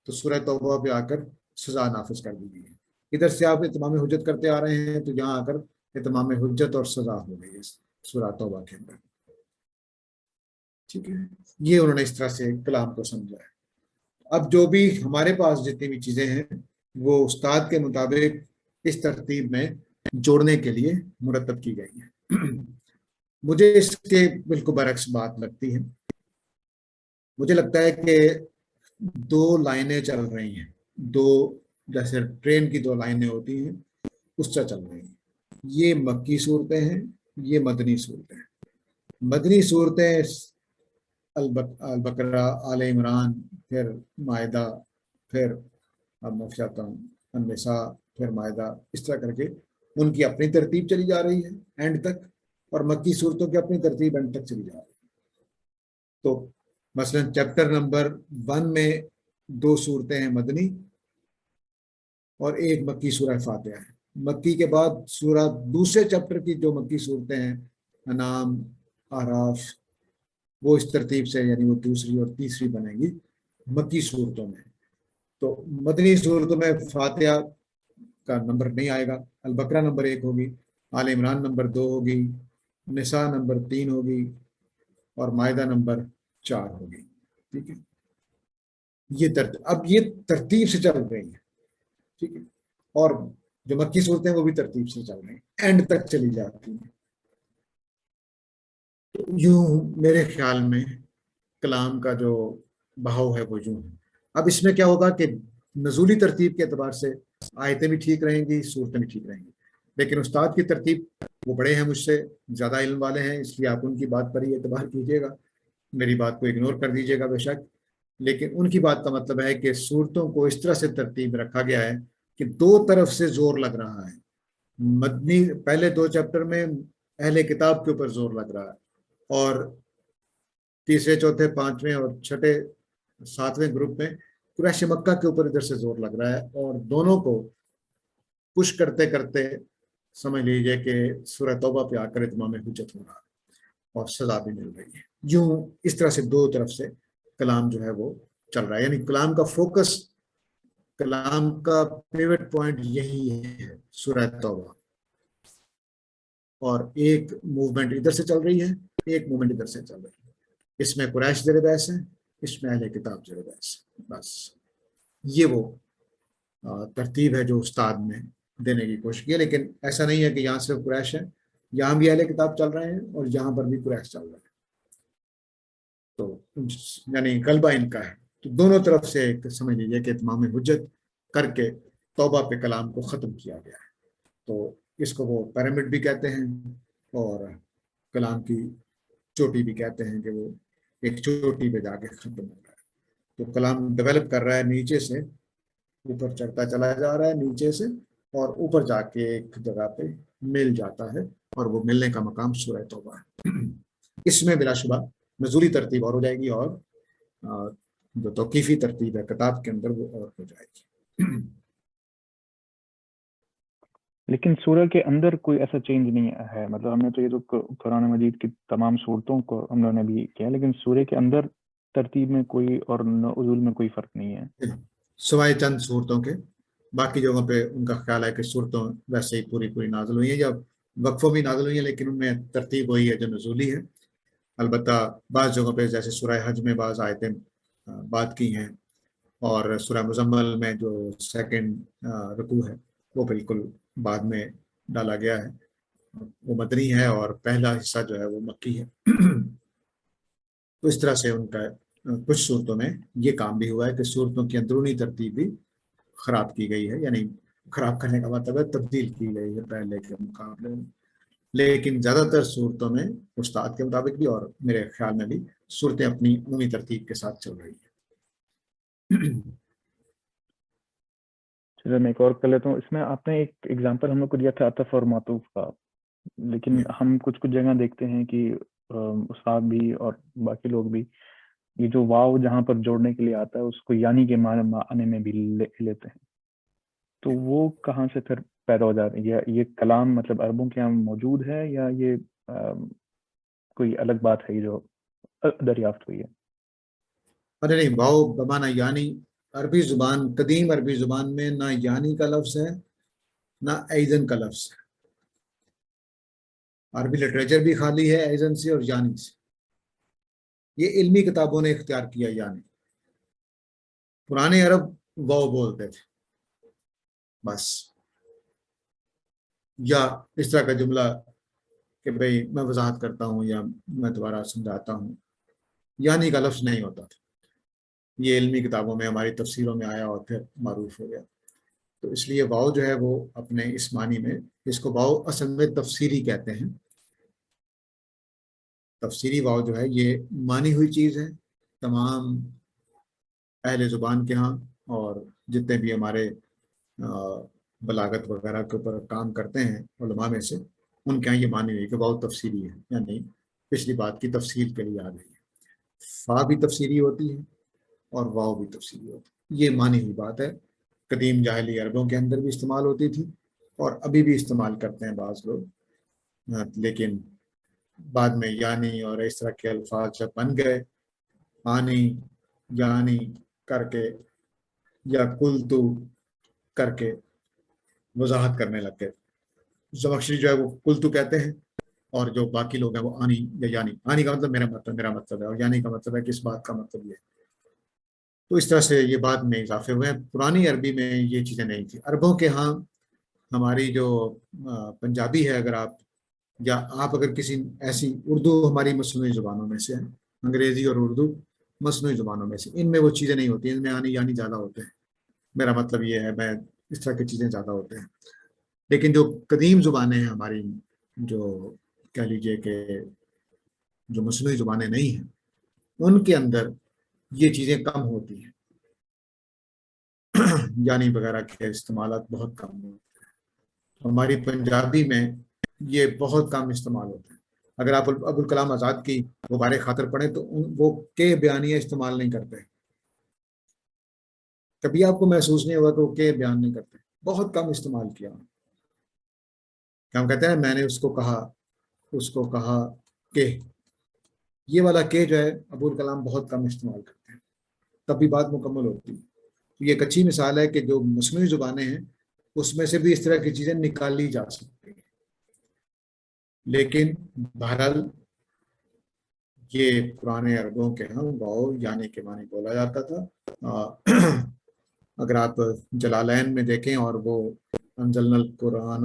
[SPEAKER 1] تو سورہ توبہ پہ آ کر سزا نافذ کر دی گئی ہے. ادھر سے آپ اتمام حجت کرتے آ رہے ہیں, تو یہاں آ کر اتمام حجت اور سزا ہو گئی ہے سورہ توبہ کے اندر. ٹھیک ہے, یہ انہوں نے اس طرح سے کلام کو سمجھا ہے. اب جو بھی ہمارے پاس جتنی بھی چیزیں ہیں وہ استاد کے مطابق اس ترتیب میں جوڑنے کے لیے مرتب کی گئی ہیں. مجھے اس کے بالکل برعکس بات لگتی ہے. مجھے لگتا ہے کہ 2 لائنیں چل رہی ہیں, 2 جیسے ٹرین کی 2 لائنیں ہوتی ہیں اس طرح چل رہی ہیں. یہ مکی صورتیں ہیں, یہ مدنی صورتیں ہیں. مدنی صورتیں البقرہ, آل عمران, پھر مائدہ, پھر اب میں چاہتا ہوں النساء, پھر مائدہ, اس طرح کر کے ان کی اپنی ترتیب چلی جا رہی ہے اینڈ تک, اور مکی صورتوں کی اپنی ترتیب اینڈ تک چلی جا رہی ہے. تو مثلا چیپٹر نمبر 1 میں 2 صورتیں ہیں مدنی, اور 1 مکی سورہ فاتحہ ہے. مکی کے بعد سورہ دوسرے چیپٹر کی جو مکی صورتیں ہیں انعام, اعراف, وہ اس ترتیب سے, یعنی وہ دوسری اور تیسری بنے گی مکی صورتوں میں. تو مدنی صورتوں میں فاتحہ کا نمبر نہیں آئے گا, البقرہ نمبر 1 ہوگی, آل عمران نمبر 2 ہوگی, نساء نمبر 3 ہوگی, اور مائدہ نمبر 4 ہوگی. ٹھیک ہے, یہ اب یہ ترتیب سے چل رہی ہے. ٹھیک ہے, اور جو مکی صورتیں وہ بھی ترتیب سے چل رہی ہیں, اینڈ تک چلی جاتی ہیں. یوں میرے خیال میں کلام کا جو بہاؤ ہے وہ یوں ہے. اب اس میں کیا ہوگا کہ نزولی ترتیب کے اعتبار سے آیتیں بھی ٹھیک رہیں گی, صورتیں بھی ٹھیک رہیں گی, لیکن استاد کی ترتیب, وہ بڑے ہیں مجھ سے, زیادہ علم والے ہیں, اس لیے آپ ان کی بات پر ہی اعتبار کیجیے گا, میری بات کو اگنور کر دیجیے گا بے شک. لیکن ان کی بات کا مطلب ہے کہ صورتوں کو اس طرح سے ترتیب رکھا گیا ہے کہ 2 طرف سے زور لگ رہا ہے. مدنی پہلے 2 چیپٹر میں اہل کتاب کے اوپر زور لگ رہا ہے, اور تیسرے, چوتھے, 5ویں اور 6, 7ویں گروپ میں قریش مکہ کے اوپر ادھر سے زور لگ رہا ہے, اور دونوں کو پش کرتے کرتے سمجھ لیجئے کہ سورہ توبہ پہ آ کر اتمام حجت ہو رہا ہے اور سزا بھی مل رہی ہے. یوں اس طرح سے 2 طرف سے کلام جو ہے وہ چل رہا ہے, یعنی کلام کا فوکس, کلام کا پیوٹ پوائنٹ یہی ہے سورہ توبہ, اور ایک موومنٹ ادھر سے چل رہی ہے, ایک موومنٹ ادھر سے چل رہی ہے. اس میں قریش زیر بحث ہے, اس میں اہل کتاب زیر بحث ہے. بس یہ وہ ترتیب ہے جو استاد نے دینے کی کوشش کی ہے. لیکن ایسا نہیں ہے کہ یہاں صرف قریش ہے, یہاں بھی اہل کتاب چل رہے ہیں اور یہاں پر بھی قریش چل رہے ہیں. تو یعنی غلبہ ان کا ہے. تو دونوں طرف سے ایک سمجھ لیجیے کہ اتمام حجت کر کے توبہ پہ کلام کو ختم کیا گیا ہے. تو اس کو وہ پیرامڈ بھی کہتے ہیں, اور کلام کی چوٹی بھی کہتے ہیں کہ وہ ایک چوٹی پہ جا کے ختم ہو رہا ہے. تو کلام ڈیولپ کر رہا ہے نیچے سے اوپر چڑھتا چلا جا رہا ہے, نیچے سے, اور اوپر جا کے ایک جگہ پہ مل جاتا ہے, اور وہ ملنے کا مقام سورہ توبہ ہے. اس میں بلا شبہ نزولی ترتیب اور ہو جائے گی, اور جو توقیفی ترتیب ہے کتاب کے اندر وہ اور ہو جائے گی.
[SPEAKER 3] لیکن سورہ کے اندر کوئی ایسا چینج نہیں ہے، مطلب ہم نے تو یہ تو قرآن مجید کی تمام صورتوں کو ہم لوگوں نے بھی کیا، لیکن سورہ کے اندر ترتیب میں کوئی اور نزول میں کوئی فرق نہیں ہے
[SPEAKER 1] سوائے چند صورتوں کے، باقی جگہوں پہ ان کا خیال ہے کہ صورتوں ویسے ہی پوری پوری نازل ہوئی ہیں یا وقفوں بھی نازل ہوئی ہیں، لیکن ان میں ترتیب وہی ہے جو نزولی ہے۔ البتہ بعض جگہوں پہ جیسے سورہ حج میں بعض آیتیں بات کی ہیں، اور سورہ مزمل میں جو سیکنڈ رکوع ہے وہ بالکل بعد میں ڈالا گیا ہے، وہ مدنی ہے، اور پہلا حصہ جو ہے وہ مکی ہے۔ تو اس طرح سے ان کا کچھ صورتوں میں یہ کام بھی ہوا ہے کہ صورتوں کی اندرونی ترتیب بھی خراب کی گئی ہے، یعنی خراب کرنے کا مطلب ہے تبدیل کی گئی ہے پہلے کے مقابلے میں، لیکن زیادہ تر صورتوں میں استاد کے مطابق بھی اور میرے خیال میں بھی صورتیں اپنی عمومی ترتیب کے ساتھ چل رہی ہیں۔
[SPEAKER 3] چلو میں ایک اور کر لیتا ہوں۔ اس میں آپ نے ایک ایگزامپل ہم لوگ کو دیا تھا عطف اور معطوف کا، لیکن ہم کچھ جگہ دیکھتے ہیں کہ استاد بھی اور باقی لوگ بھی یہ جو واو جہاں پر جوڑنے کے لیے آتا ہے اس کو یعنی کے معنی میں بھی لیتے ہیں، تو وہ کہاں سے پھر پیدا ہو جاتے ہیں؟ یہ کلام مطلب عربوں کے یہاں موجود ہے یا یہ کوئی الگ بات ہے جو دریافت ہوئی ہے؟
[SPEAKER 1] ارے نہیں، واو بمانا یعنی عربی زبان، قدیم عربی زبان میں نہ یعنی کا لفظ ہے نہ ایزن کا لفظ ہے۔ عربی لٹریچر بھی خالی ہے ایزن سے اور یعنی سے، یہ علمی کتابوں نے اختیار کیا۔ یعنی پرانے عرب واو بولتے تھے بس، یا اس طرح کا جملہ کہ بھئی میں وضاحت کرتا ہوں یا میں دوبارہ سمجھاتا ہوں، یعنی کا لفظ نہیں ہوتا تھا۔ یہ علمی کتابوں میں ہماری تفسیروں میں آیا اور پھر معروف ہو گیا۔ تو اس لیے واو جو ہے وہ اپنے اس معنی میں، اس کو واو اصل میں تفسیری کہتے ہیں۔ تفسیری واو جو ہے یہ مانی ہوئی چیز ہے۔ تمام اہل زبان کے ہاں اور جتنے بھی ہمارے بلاغت وغیرہ کے اوپر کام کرتے ہیں علماء میں سے، ان کے یہاں یہ مانی ہوئی کہ واو تفسیری ہے، یعنی پچھلی بات کی تفصیل کے لیے آ گئی ہے۔ فا بھی تفسیری ہوتی ہے اور واو بھی تفسیری ہوتی ہے، یہ مانی ہوئی بات ہے۔ قدیم جاہلی عربوں کے اندر بھی استعمال ہوتی تھی اور ابھی بھی استعمال کرتے ہیں بعض لوگ، لیکن بعد میں یعنی اور اس طرح کے الفاظ جب بن گئے، آنی یعنی کر کے یا کلتو کر کے وضاحت کرنے لگ گئے۔ زمخشری جو ہے وہ کلتو کہتے ہیں، اور جو باقی لوگ ہیں وہ آنی یا یعنی۔ آنی کا مطلب میرا مطلب ہے، اور یعنی کا مطلب ہے کہ اس بات کا مطلب یہ ہے۔ تو اس طرح سے یہ بعد میں اضافے ہوئے ہیں، پرانی عربی میں یہ چیزیں نہیں تھی۔ عربوں کے ہاں ہماری جو پنجابی ہے، اگر آپ یا آپ اگر کسی ایسی، اردو ہماری مصنوعی زبانوں میں سے ہے، انگریزی اور اردو مصنوعی زبانوں میں سے، ان میں وہ چیزیں نہیں ہوتی، ان میں آنی یعنی زیادہ ہوتے ہیں۔ میرا مطلب یہ ہے، میں اس طرح کی چیزیں زیادہ ہوتے ہیں۔ لیکن جو قدیم زبانیں ہیں ہماری، جو کہہ لیجئے کہ جو مصنوعی زبانیں نہیں ہیں، ان کے اندر یہ چیزیں کم ہوتی ہیں، یعنی وغیرہ کے استعمالات بہت کم ہوتے ہیں۔ ہماری پنجابی میں یہ بہت کم استعمال ہوتے ہیں۔ اگر آپ ابوالکلام آزاد کی غبار خاطر پڑھیں تو وہ کے بیانیہ استعمال نہیں کرتے، کبھی آپ کو محسوس نہیں ہوگا کہ وہ کے بیان نہیں کرتے، بہت کم استعمال کیا۔ کیا ہم کہتے ہیں میں نے اس کو کہا کہ، یہ والا کہ جو ہے ابوالکلام بہت کم استعمال کرتے ہیں، تب بھی بات مکمل ہوتی ہے۔ یہ ایک اچھی مثال ہے کہ جو مصنوعی زبانیں ہیں اس میں سے بھی اس طرح کی چیزیں نکالی جا سکتی ہیں، لیکن بہرحال یہ پرانے عربوں کے ہاں واو یعنی کے معنی بولا جاتا تھا۔ اگر آپ جلالین میں دیکھیں، اور وہ انزلنا القرآن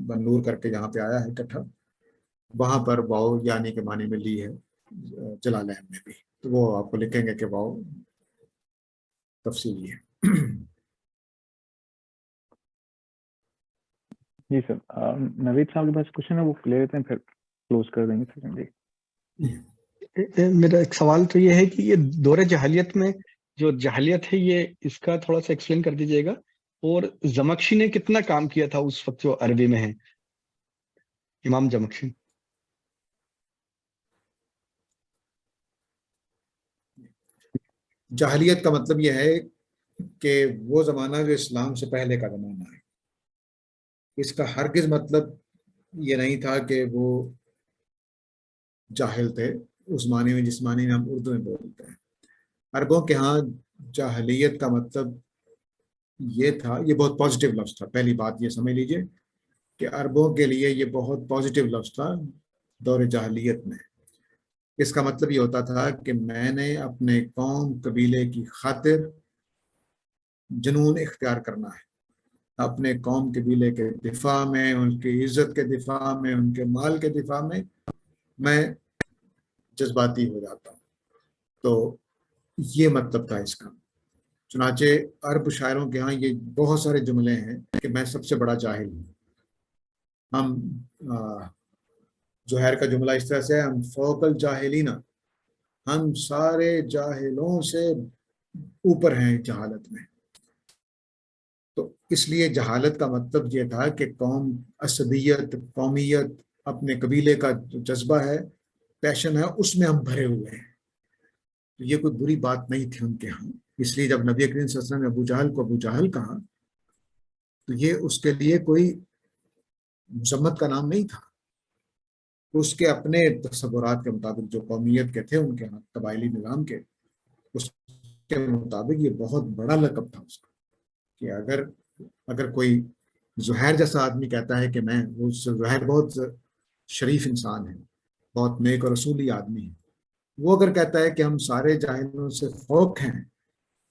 [SPEAKER 1] بنور کر کے یہاں پہ آیا ہے اکٹھا، وہاں پر واو یعنی کے معنی میں لی ہے جلالین میں بھی، تو وہ آپ کو لکھیں گے کہ واو تفصیلی ہے۔
[SPEAKER 3] جی سر، نوید صاحب کے پاس کوشچن ہے وہ لے لیتے ہیں، پھر کلوز کر دیں گے۔
[SPEAKER 2] میرا ایک سوال تو یہ ہے کہ یہ دور جہلیت میں جو جہلیت ہے، یہ اس کا تھوڑا سا ایکسپلین کر دیجیے گا، اور زمخشری نے کتنا کام کیا تھا اس وقت جو عربی میں ہے، امام زمخشری؟
[SPEAKER 1] جاہلیت کا مطلب یہ ہے کہ وہ زمانہ جو اسلام سے پہلے کا زمانہ ہے، اس کا ہرگز مطلب یہ نہیں تھا کہ وہ جاہل تھے اس معنی میں جس معنی میں ہم اردو میں بولتے ہیں۔ عربوں کے ہاں جاہلیت کا مطلب یہ تھا، یہ بہت پازیٹیو لفظ تھا، پہلی بات یہ سمجھ لیجئے کہ عربوں کے لیے یہ بہت پازیٹیو لفظ تھا دور جاہلیت میں۔ اس کا مطلب یہ ہوتا تھا کہ میں نے اپنے قوم قبیلے کی خاطر جنون اختیار کرنا ہے، اپنے قوم قبیلے کے دفاع میں، ان کی عزت کے دفاع میں، ان کے مال کے دفاع میں جذباتی ہو جاتا ہوں۔ تو یہ مطلب تھا اس کا۔ چنانچہ عرب شاعروں کے ہاں یہ بہت سارے جملے ہیں کہ میں سب سے بڑا جاہل ہوں۔ ہم زہیر کا جملہ اس طرح سے ہے، ہم فوق الجاہلین، ہم سارے جاہلوں سے اوپر ہیں جہالت میں۔ تو اس لیے جہالت کا مطلب یہ تھا کہ قوم، عصبیت، قومیت، اپنے قبیلے کا جو جذبہ ہے، پیشن ہے، اس میں ہم بھرے ہوئے ہیں۔ تو یہ کوئی بری بات نہیں تھی ان کے ہاں۔ اس لیے جب نبی کریم صلی اللہ علیہ وسلم نے ابو جہل کو ابو جہل کہا تو یہ اس کے لیے کوئی مذمت کا نام نہیں تھا، اس کے اپنے تصورات کے مطابق جو قومیت کے تھے ان کے ہاں، قبائلی نظام کے، اس کے مطابق یہ بہت بڑا لقب تھا اس کا، کہ اگر کوئی زہیر جیسا آدمی کہتا ہے کہ میں، وہ زہیر بہت شریف انسان ہے، بہت نیک اور رسولی آدمی ہے، وہ اگر کہتا ہے کہ ہم سارے جاہلوں سے فوق ہیں،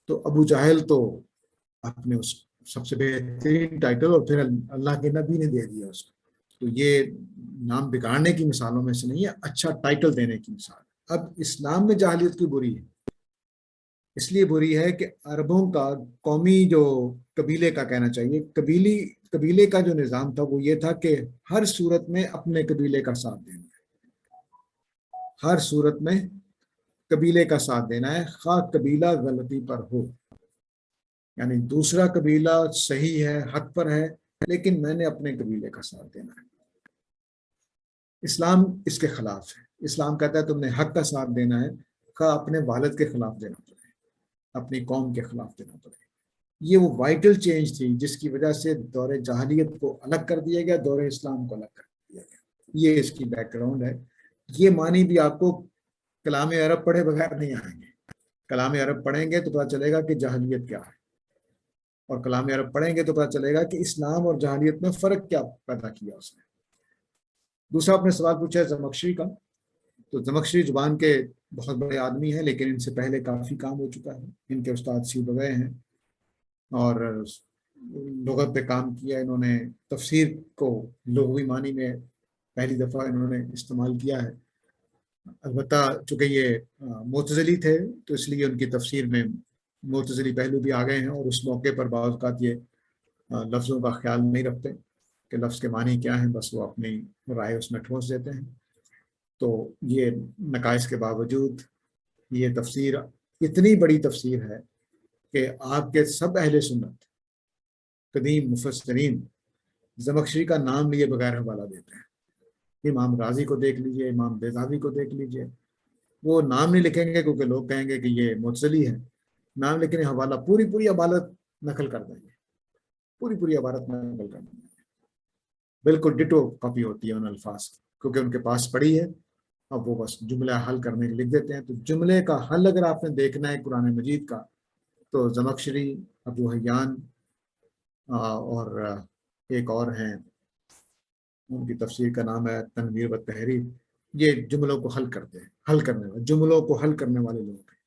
[SPEAKER 1] تو ابو جہل تو اپنے اس سب سے بہترین ٹائٹل اور پھر اللہ کے نبی نے دے دیا اس کو۔ تو یہ نام بگاڑنے کی مثالوں میں سے نہیں ہے، اچھا ٹائٹل دینے کی مثال۔ اب اسلام میں جاہلیت کی بری ہے، اس لیے بری ہے کہ عربوں کا قومی جو قبیلے کا کہنا چاہیے، قبیلے کا جو نظام تھا وہ یہ تھا کہ ہر صورت میں اپنے قبیلے کا ساتھ دینا ہے، ہر صورت میں قبیلے کا ساتھ دینا ہے، خواہ قبیلہ غلطی پر ہو، یعنی دوسرا قبیلہ صحیح ہے، حق پر ہے، لیکن میں نے اپنے قبیلے کا ساتھ دینا ہے۔ اسلام اس کے خلاف ہے۔ اسلام کہتا ہے تم نے حق کا ساتھ دینا ہے، خواہ اپنے والد کے خلاف دینا پڑے، اپنی قوم کے خلاف دینا پڑے۔ یہ وہ وائٹل چینج تھی جس کی وجہ سے دور جاہلیت کو الگ کر دیا گیا، دور اسلام کو الگ کر دیا گیا۔ یہ اس کی بیک گراؤنڈ ہے۔ یہ معنی بھی آپ کو کلام عرب پڑھے بغیر نہیں آئیں گے۔ کلام عرب پڑھیں گے تو پتہ چلے گا کہ جاہلیت کیا ہے، اور کلام عرب پڑھیں گے تو پتہ چلے گا کہ اسلام اور جاہلیت میں فرق کیا پیدا کیا اس نے۔ دوسرا آپ نے سوال پوچھا ہے زمخشری کا، تو زمخشری زبان کے بہت بڑے آدمی ہیں، لیکن ان سے پہلے کافی کام ہو چکا ہے۔ ان کے استاد سیبویہ ہیں اور لغت پہ کام کیا، انہوں نے تفسیر کو لغوی معنی میں پہلی دفعہ انہوں نے استعمال کیا ہے۔ البتہ چونکہ یہ معتزلی تھے تو اس لیے ان کی تفسیر میں معتزلی پہلو بھی آ گئے ہیں، اور اس موقع پر بعض اوقات یہ لفظوں کا خیال نہیں رکھتے کہ لفظ کے معنی کیا ہیں، بس وہ اپنی رائے اس میں ٹھونس دیتے ہیں۔ تو یہ نقائص کے باوجود یہ تفسیر اتنی بڑی تفسیر ہے کہ آپ کے سب اہل سنت قدیم مفسرین زمخشری کا نام لیے بغیر حوالہ دیتے ہیں۔ امام رازی کو دیکھ لیجئے، امام بیضاوی کو دیکھ لیجئے، وہ نام نہیں لکھیں گے کیونکہ لوگ کہیں گے کہ یہ معتزلی ہے، نام لکھنے حوالہ پوری عبارت نقل کر دیں گے، پوری عبارت نقل کر دیں گے، بالکل ڈٹو کاپی ہوتی ہے ان الفاظ کی، کیونکہ ان کے پاس پڑھی ہے۔ اب وہ بس جملہ حل کرنے کے لکھ دیتے ہیں۔ تو جملے کا حل اگر آپ نے دیکھنا ہے قرآن مجید کا تو زمخشری، ابو حیان اور ایک اور ہیں، ان کی تفسیر کا نام ہے تنویر و تحریر، یہ جملوں کو حل کرتے ہیں، حل کرنے والے، جملوں کو حل کرنے والے لوگ ہیں۔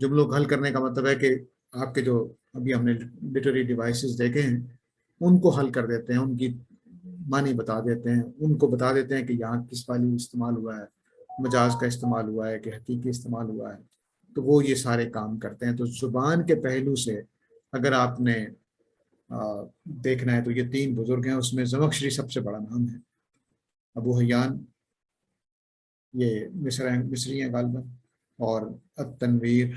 [SPEAKER 1] جملوں کو حل کرنے کا مطلب ہے کہ آپ کے جو ابھی ہم نے لٹریری ڈیوائسز دیکھے ہیں ان کو حل کر دیتے ہیں، ان کی معنی بتا دیتے ہیں، ان کو بتا دیتے ہیں کہ یہاں کس والی استعمال ہوا ہے، مجاز کا استعمال ہوا ہے کہ حقیقی استعمال ہوا ہے۔ تو وہ یہ سارے کام کرتے ہیں۔ تو زبان کے پہلو سے اگر آپ نے دیکھنا ہے تو یہ تین بزرگ ہیں، اس میں زمخشری سب سے بڑا نام ہے۔ ابو حیان یہ مصری ہیں غالباً، اور التنویر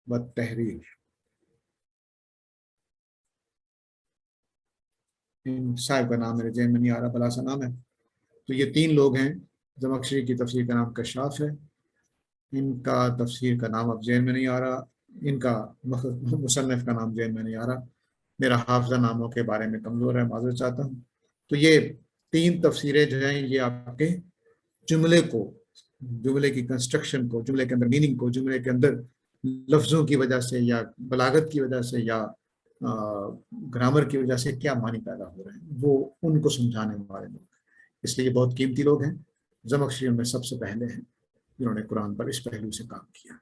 [SPEAKER 1] و تحریر، ان صاحب کا نام میرے ذہن میں نہیں آ رہا، بلا سا نام ہے۔ تو یہ تین لوگ ہیں۔ زمخشری کی تفسیر کا نام کشاف ہے، ان کا تفسیر کا نام اب ذہن میں نہیں آ رہا، ان کا مصنف کا نام ذہن میں نہیں آ رہا، میرا حافظہ ناموں کے بارے میں کمزور ہے، معذرت چاہتا ہوں۔ تو یہ 3 تفسیریں جو ہیں یہ آپ کے جملے کو، جملے کی کنسٹرکشن کو، جملے کے اندر میننگ کو، جملے کے اندر لفظوں کی وجہ سے یا بلاغت کی وجہ سے یا گرامر کی وجہ سے کیا معنی پیدا ہو رہے ہیں، وہ ان کو سمجھانے والے لوگ ہیں۔ اس لیے بہت قیمتی لوگ ہیں، زمخشری ان میں سب سے پہلے ہیں جنہوں نے قرآن پر اس پہلو سے کام کیا۔